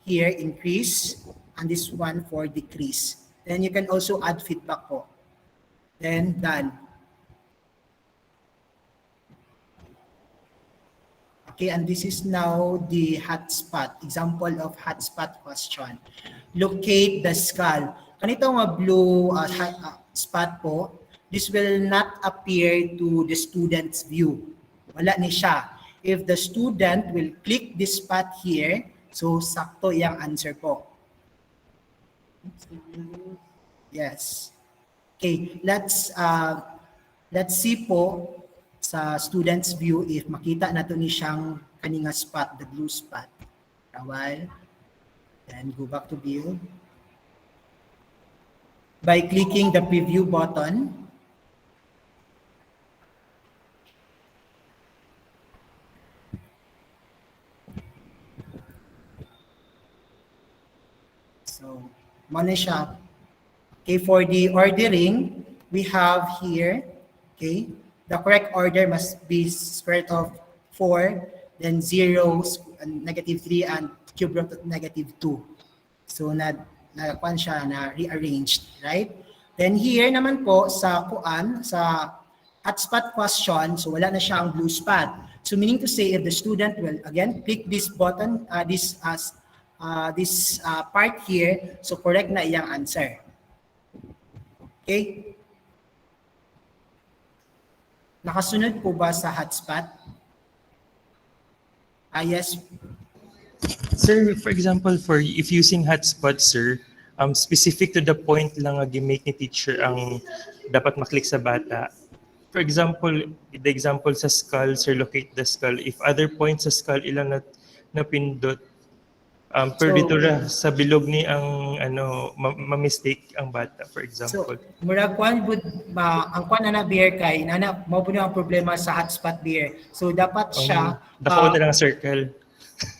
here, increase, and this one for decrease. Then you can also add feedback po. Then done. Okay, and this is now the hotspot, example of hotspot question. Locate the skull. Kanito nga blue spot po, this will not appear to the student's view. Wala ni siya. If the student will click this spot here, so sakto yung answer po. Yes. Okay, let's see po sa student's view if makita nato ni siyang kaninga spot, the blue spot. A while. Then go back to view. By clicking the preview button, so mo na siya. Okay, for the ordering, we have here, okay, the correct order must be square root of 4, then 0, negative 3, and cube root of negative 2. So, nakakuan siya na rearranged, right? Then here naman po sa hotspot question, so wala na siya ang blue spot. So, meaning to say, if the student will, again, click this button, this part here, so correct na iyang answer. Okay? Nakasunod po ba sa hotspot? Yes. Sir, for example, if using hotspot, sir, specific to the point lang nga gi-make ni teacher ang dapat maklik sa bata. For example, the example sa skull, sir, locate the skull. If other points sa skull ilang napindot, pero dito ra sa bilog ni ang ma-mistake ang bata, for example. So, murag kwan bud ang kwan na beer kay nana mao pud ang problema sa hotspot beer. So dapat siya Dako na lang circle.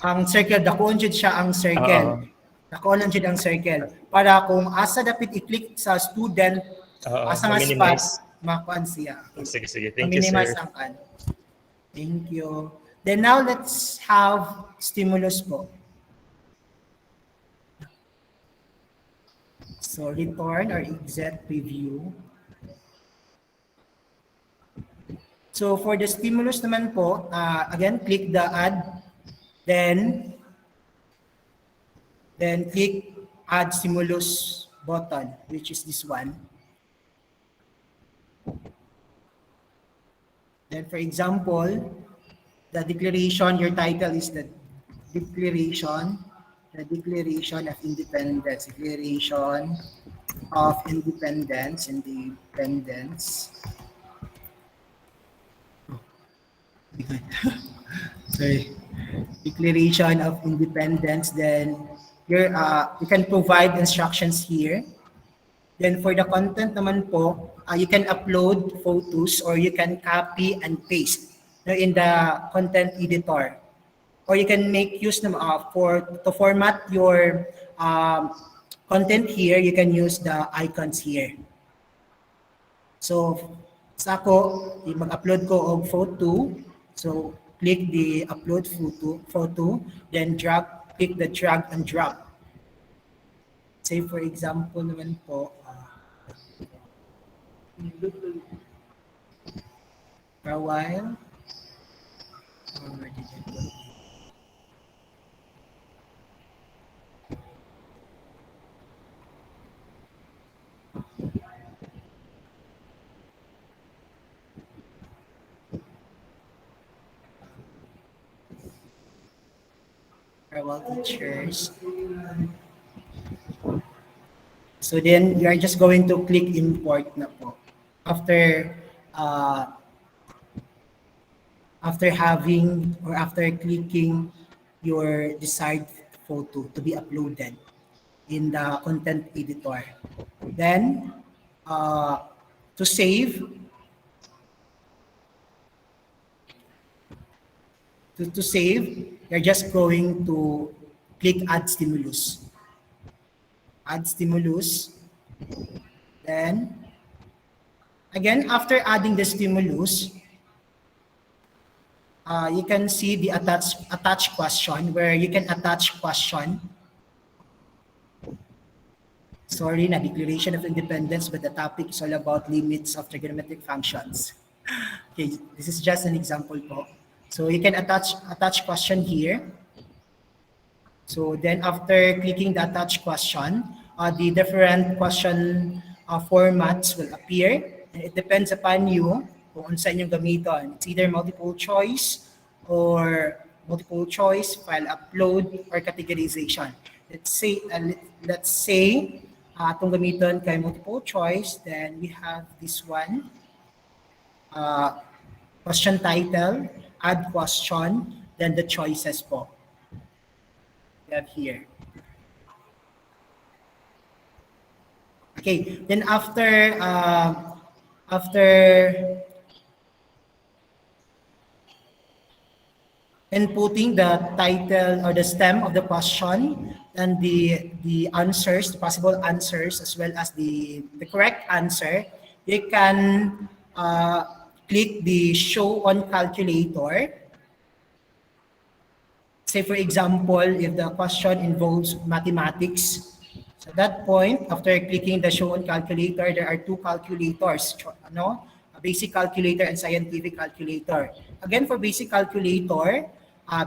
Ang circle dakuon jud siya ang circle. Dakuon lang jud ang circle para kung asa dapat i-click sa student asa nga spot makuan siya. Okay. Sige. Thank you, sir. Ang kan. Thank you. Then now let's have stimulus po. So return or exit preview. So for the stimulus naman po, again, click the add, then click add stimulus button, which is this one. Then for example, the declaration, your title is the Declaration of Independence. Declaration of Independence. Sorry. Declaration of Independence. Then you can provide instructions here. Then for the content naman po, you can upload photos or you can copy and paste in the content editor. Or you can make use to format your content here, you can use the icons here. So, sa ako, mag-upload ko og photo. So, click the upload photo, then click the drag and drop. Say for example naman po, for a while, where did it go? well, teachers. So then you are just going to click import na po. After uh, after having or after clicking your desired photo to be uploaded in the content editor. Then to save, to save, you're just going to click add stimulus. Add stimulus. Then again, after adding the stimulus, you can see the attach question where you can attach question. Sorry, na Declaration of Independence, but the topic is all about limits of trigonometric functions. Okay, this is just an example po. So you can attach question here. So then after clicking the attach question, the different question formats will appear. And it depends upon you kung ano sa inyong gamiton. It's either multiple choice, file upload, or categorization. Let's say itong gamiton kay multiple choice, then we have this one. Question title, add question, then the choices po. We have here. Okay, then after inputting the title or the stem of the question and the answers, the possible answers, as well as the correct answer, you can click the show on calculator. Say for example, if the question involves mathematics, so at that point, after clicking the show on calculator, there are two calculators, no? A basic calculator and scientific calculator. Again, for basic calculator,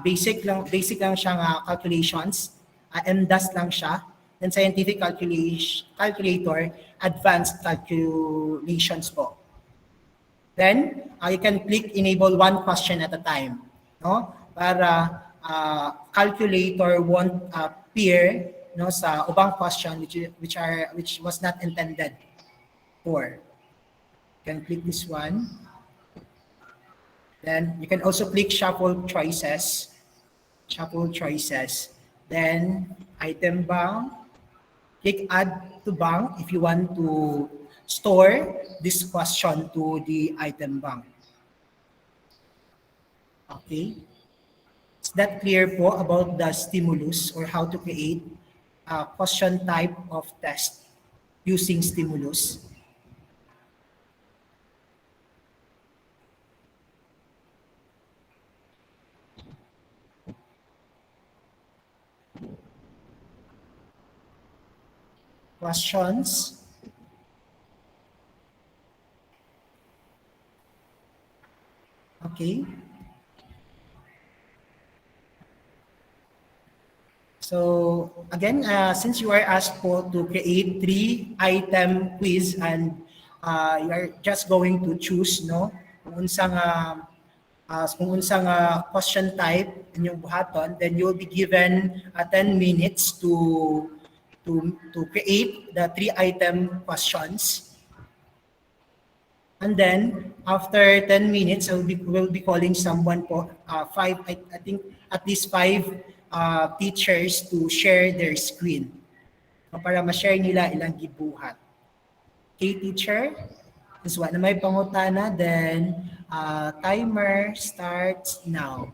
basic lang siyang calculations, MDAS lang siya. Then scientific calculator, advanced calculations po. Then you can click enable one question at a time, no? Para calculator won't appear, no, sa ubang question which was not intended for. You can click this one. Then you can also click shuffle choices. Then item bank. Click add to bank if you want to store this question to the item bank. Okay. Is that clear po about the stimulus or how to create a question type of test using stimulus? Questions? Okay. So again, since you are asked po to create 3-item quiz and you are just going to choose, no, kung unsang question type inyong buhaton, then you will be given 10 minutes to create the 3-item questions. And then after 10 minutes, we'll be calling someone po, I think at least 5 teachers to share their screen para ma-share nila ilang gibuhat. Okay, teacher? This one na may pangutana, then timer starts now.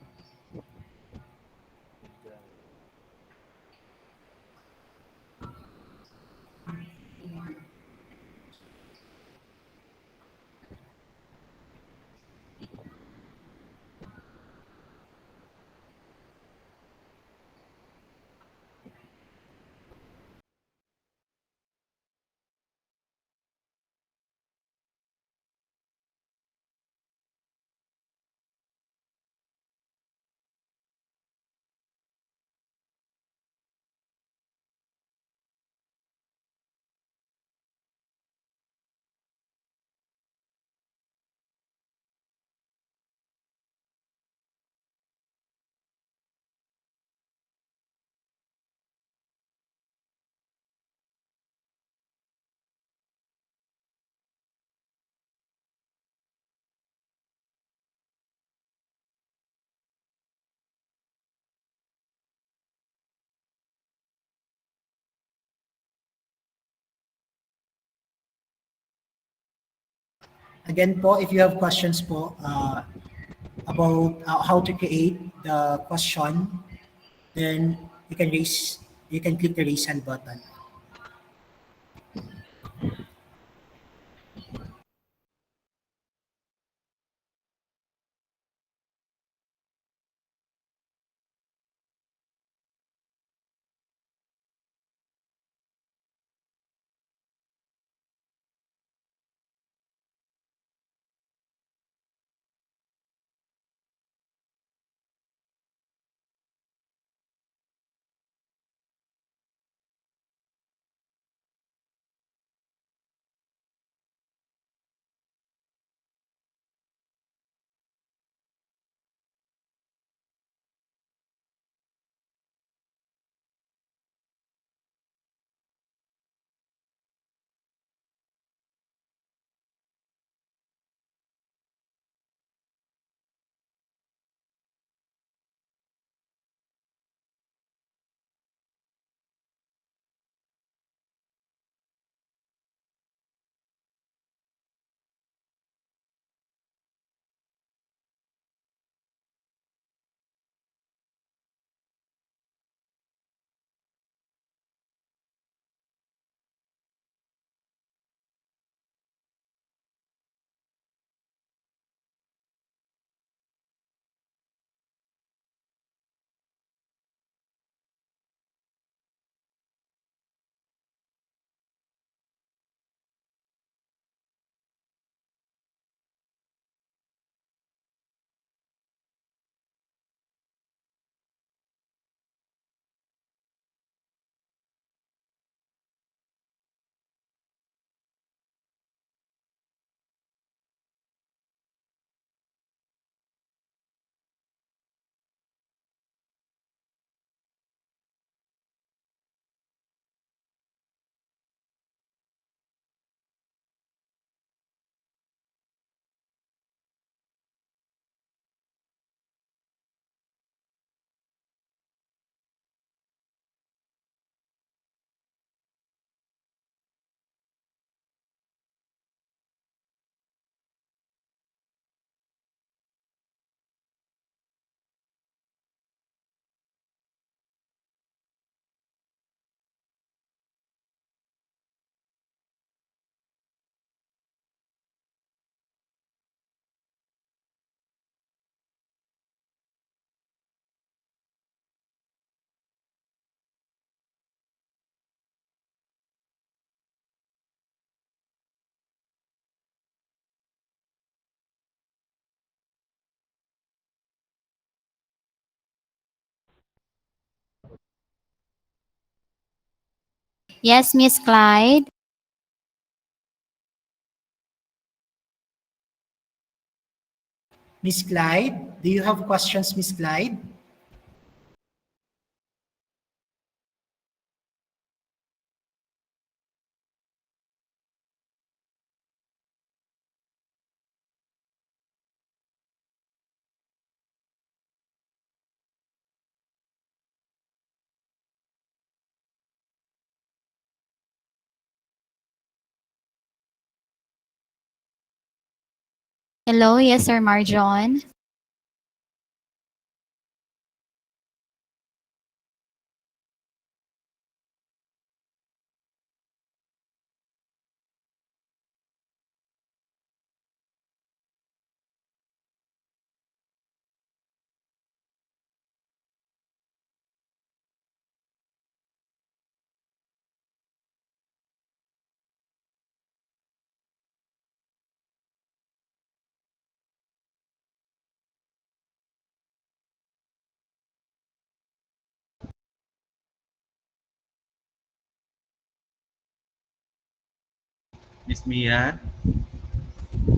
Again po, if you have questions po about how to create the question, then you can click the raise hand button. Yes, Miss Clyde. Miss Clyde, do you have questions, Miss Clyde? Hello, yes, Sir Marjon. Miss Mia,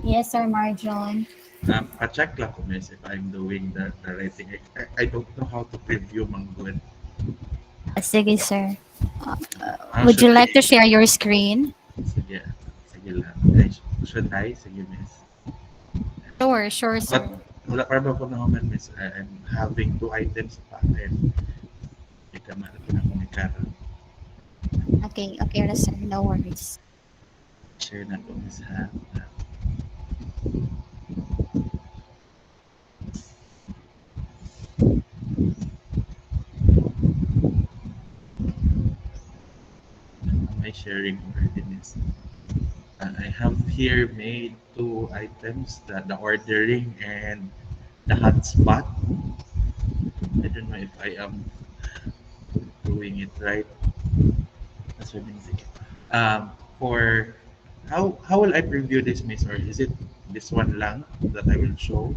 Yes, Sir Marjon. pa-check lang ko, miss, if I'm doing the right thing. I don't know how to preview Manggod. Sige, sir. Would you Should like to I? share your screen? Sige, sige lang. Ay, should I? Sige, miss. Sure, sure, But sir. wala pa ba po naman, miss? I'm having two items pa. And ika malapit na akong ikaroon. Okay, okay, sir. No worries. Share na po, miss, ha? sharing already, Miss. I have here made two items, the ordering and the hotspot. I don't know if I am doing it right. That's what means. For how will I preview this, Miss? Or is it this one lang that I will show?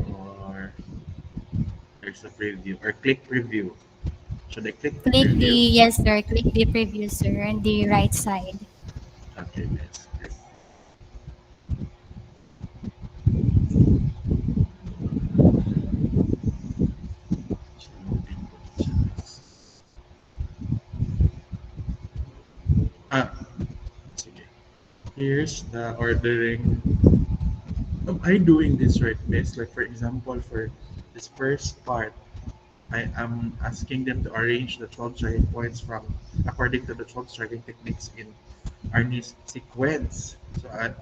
Or there's a preview or click preview? Should I click Click the, preview? yes sir, click the preview sir on the right side. Okay, Miss. Ah, sige. Here's the ordering. Am I doing this right, Miss? Like for example, for this first part, I am asking them to arrange the 12 striking points from according to the 12 striking techniques in Arnie's sequence. So I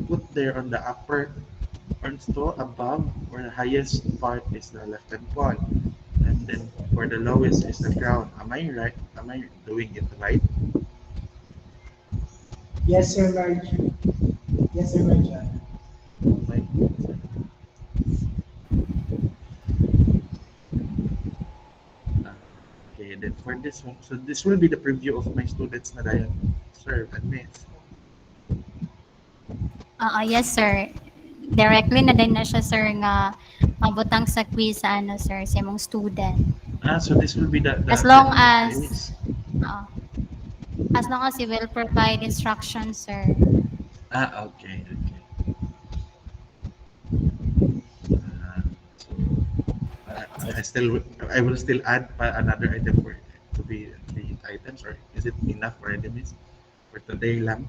put there on the upper cornerstone above or the highest part is the left hand pawn. And then for the lowest is the crown. Am I right? Am I doing it right? Yes, Sir Marge. Yes, Sir Marjan. Am I- Ah, okay, then for this one, so this will be the preview of my students na I serve and miss. Yes sir. Directly na din na siya sir nga mabutang sa quiz sa ano sir sa imong student. Ah, so this will be As the long as quiz. uh, as long as you will provide instructions sir. Ah, okay, okay. So I will still add another item for to be 3 items, or is it enough already, miss? For today lang?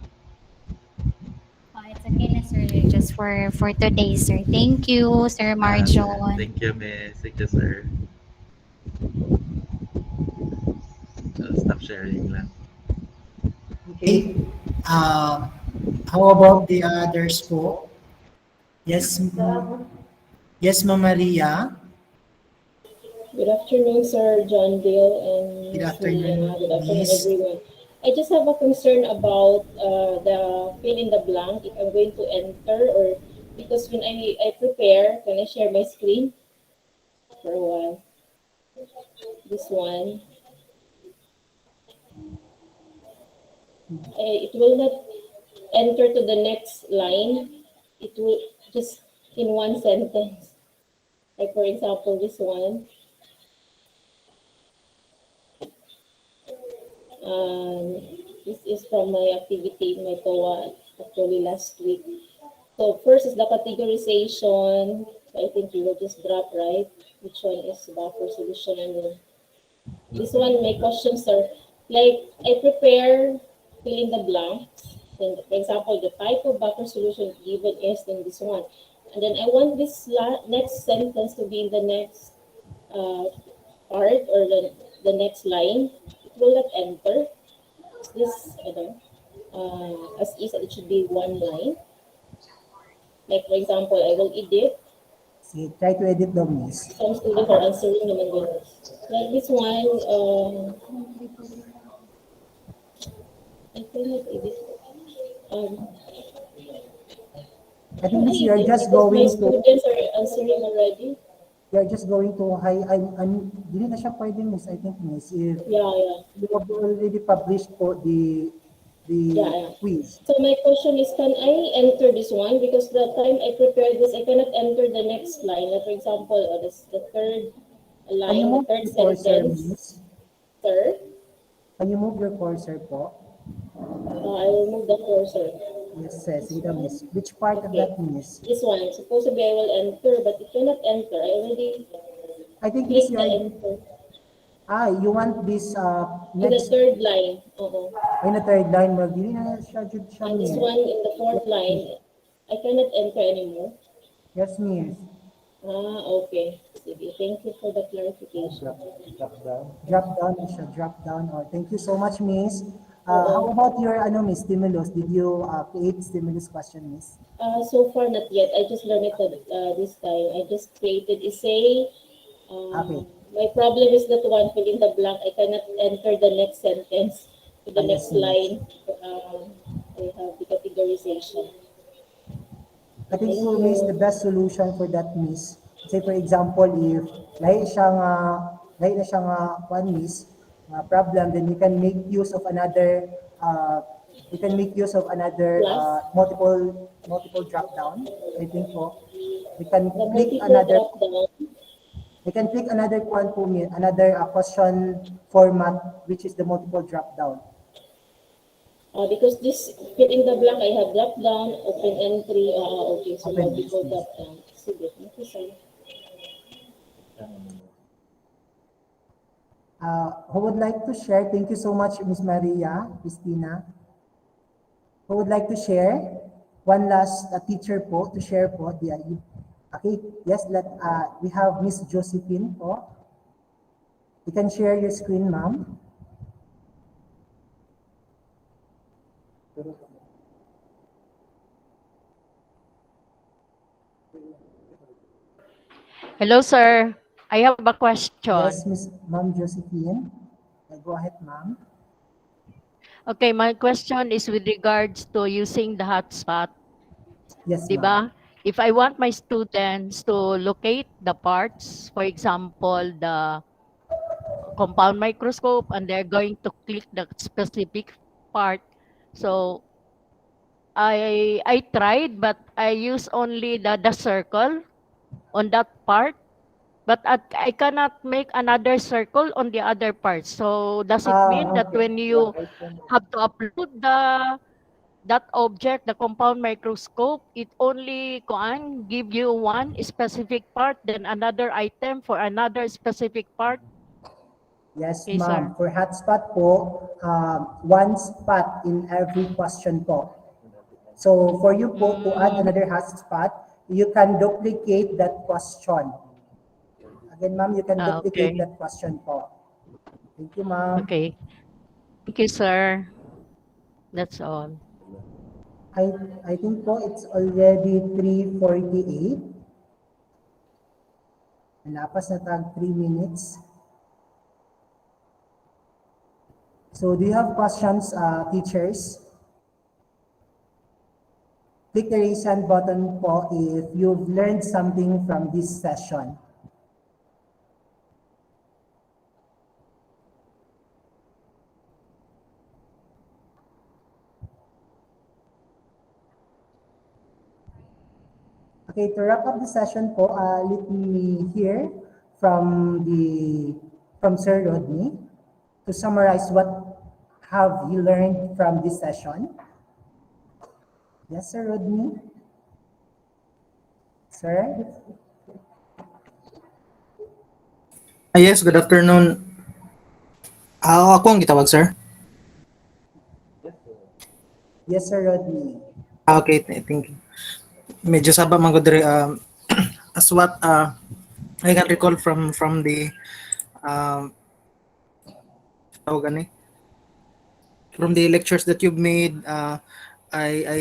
It's okay na sir just for today sir. Thank you sir Marjon. Thank you, miss. Thank you, sir. Stop sharing lang. Okay. How about the others po? Yes, yes, Ma'am Maria. Good afternoon, Sir John Dale and Good Ms. afternoon, Maria. Good afternoon, Miss. everyone. I just have a concern about the fill in the blank if I'm going to enter or because when I prepare, can I share my screen for a while? This one. It will not enter to the next line. It will just in one sentence. Like for example, this one. This is from my activity in my TOA actually last week. So first is the categorization. I think you will just drop, right? Which one is buffer solution and then this one, my questions are like I prepare fill in the blanks. Then for example, the type of buffer solution given is in this one. And then I want this next sentence to be in the next uh, part or the next line. It will not enter. This, I don't as is, it should be one line. Like for example, I will edit. Sige, try to edit daw, Miss. Some students are answering naman din. Like this one, I cannot edit. I think, Miss, you're just Because my going to, students are answering already. you're just going to, dili na siya pwede, Miss, I think, Miss, if Yeah, yeah. you have already published po the Yeah. quiz. So my question is, can I enter this one? Because the time I prepared this, I cannot enter the next line. Like for example, this the third Can you line, the move third your cursor, sentence. Miss? Third, Can you move your cursor po? I will move the cursor. Yes, sige daw, Miss. Which part of Okay. that, Miss? This one, supposedly I will enter, but it cannot enter. I already I think, Miss, clicked the enter you want this in the next, third line. in the third line, well, dili na siya jud siya, And this Miss. one in the fourth line, I cannot enter anymore. Yes, Miss. Okay. Sige, thank you for the clarification. Drop down na siya, drop down. Oh, thank you so much, Miss. How about your Miss, stimulus? Did you create stimulus question, Miss? So far, not yet. I just learned it this time. I just created essay. Okay. My problem is that one fill in the blank. I cannot enter the next sentence to the Yes, next miss. line. I have the categorization. I think Thank po, miss, the you. best solution for that, miss, say for example, if lahi na siyang one miss, problem, then we can make use of another Plus, multiple drop down. I think po, we can the click multiple another drop down. we can click another one po, another question format, which is the multiple drop down. Because this fill in the blank, I have drop down, open entry. Okay, so Open, yes, multiple miss. drop down. Sige, thank you, sir. Who would like to share? Thank you so much, Miss Maria, Christina. Who would like to share? One last teacher po to share po. Okay, yes, we have Miss Josephine po. You can share your screen, ma'am. Hello, sir. I have a Yes, question. Ma'am Josephine. Go ahead, ma'am. Okay, my question is with regards to using the hotspot, Yes, di ma'am. ba? If I want my students to locate the parts, for example, the compound microscope, and they're going to click the specific part. So I tried, but I use only the circle on that part. But I cannot make another circle on the other part. So does it mean that Okay. when you have to upload that object, the compound microscope, it only can give you one specific part, then another item for another specific part? Yes, Okay, sir. ma'am. For hotspot po, one spot in every question po. So for you po to add Mm, another hotspot, you can duplicate that question. Again, ma'am, you can duplicate okay. that question po. Thank you, ma'am. Okay. Thank you, sir. That's all. I I think po it's already 3:48. Malapas na tag 3 minutes. So do you have questions, teachers? Click the raise hand button po if you've learned something from this session. Okay, to wrap up the session po, let me hear from Sir Rodney to summarize what have you learned from this session. Yes, Sir Rodney? Sir? Yes, good afternoon. Ako ang gitawag, sir. Yes, Sir Rodney. Okay, thank you. Medyo saba man ko diri as what I can recall from the tawag ani, from the lectures that you've made. I I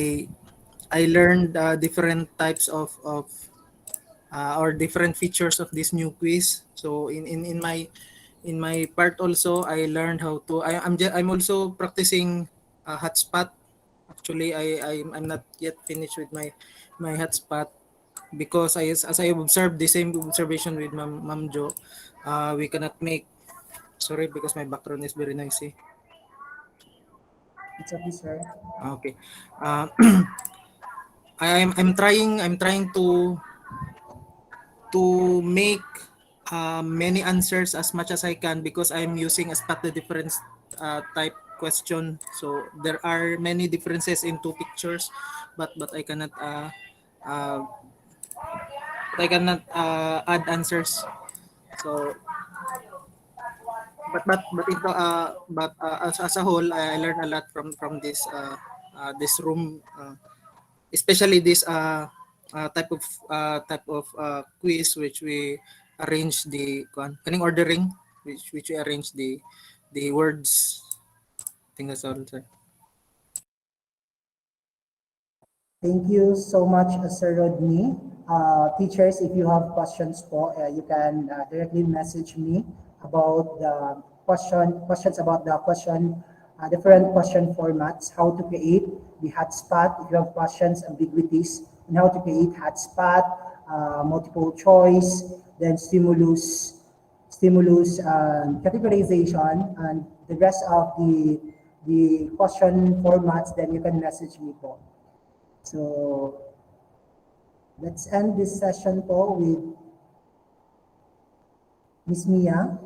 I learned different types of or different features of this new quiz. So in my part also, I learned how to. I'm also practicing hotspot. Actually, I'm not yet finished with my hotspot because as I observed the same observation with Ma'am Jo, we cannot make. Sorry because my background is very noisy. It's okay, sir. Okay. Uh, I'm trying to make many answers as much as I can because I'm using a spot the difference type question. So there are many differences in two pictures, but uh, I cannot add answers. So as a whole, I learned a lot from this room, especially this type of quiz which we arrange the kaning ordering which we arrange the words. I think that's all, sir. Thank you so much, Sir Rodney. teachers, if you have questions po, you can directly message me about the questions about the different question formats, how to create the hotspot. If you have questions, ambiguities, and how to create hotspot, multiple choice, then stimulus categorization, and the rest of the question formats, then you can message me po. So let's end this session po with Miss Mia.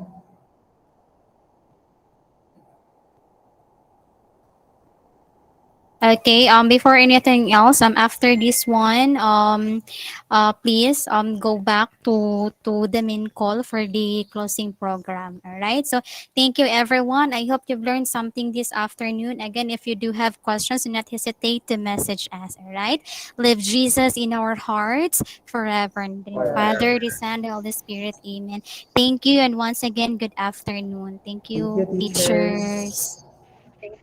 Okay, before anything else, after this one, please, go back to the main call for the closing program. All right. So thank you, everyone. I hope you've learned something this afternoon. Again, if you do have questions, do not hesitate to message us. All right. Live Jesus in our hearts forever. And in Father, the Son, the Holy Spirit. Amen. Thank you, and once again, good afternoon. Thank Thank you, you, teachers. teachers.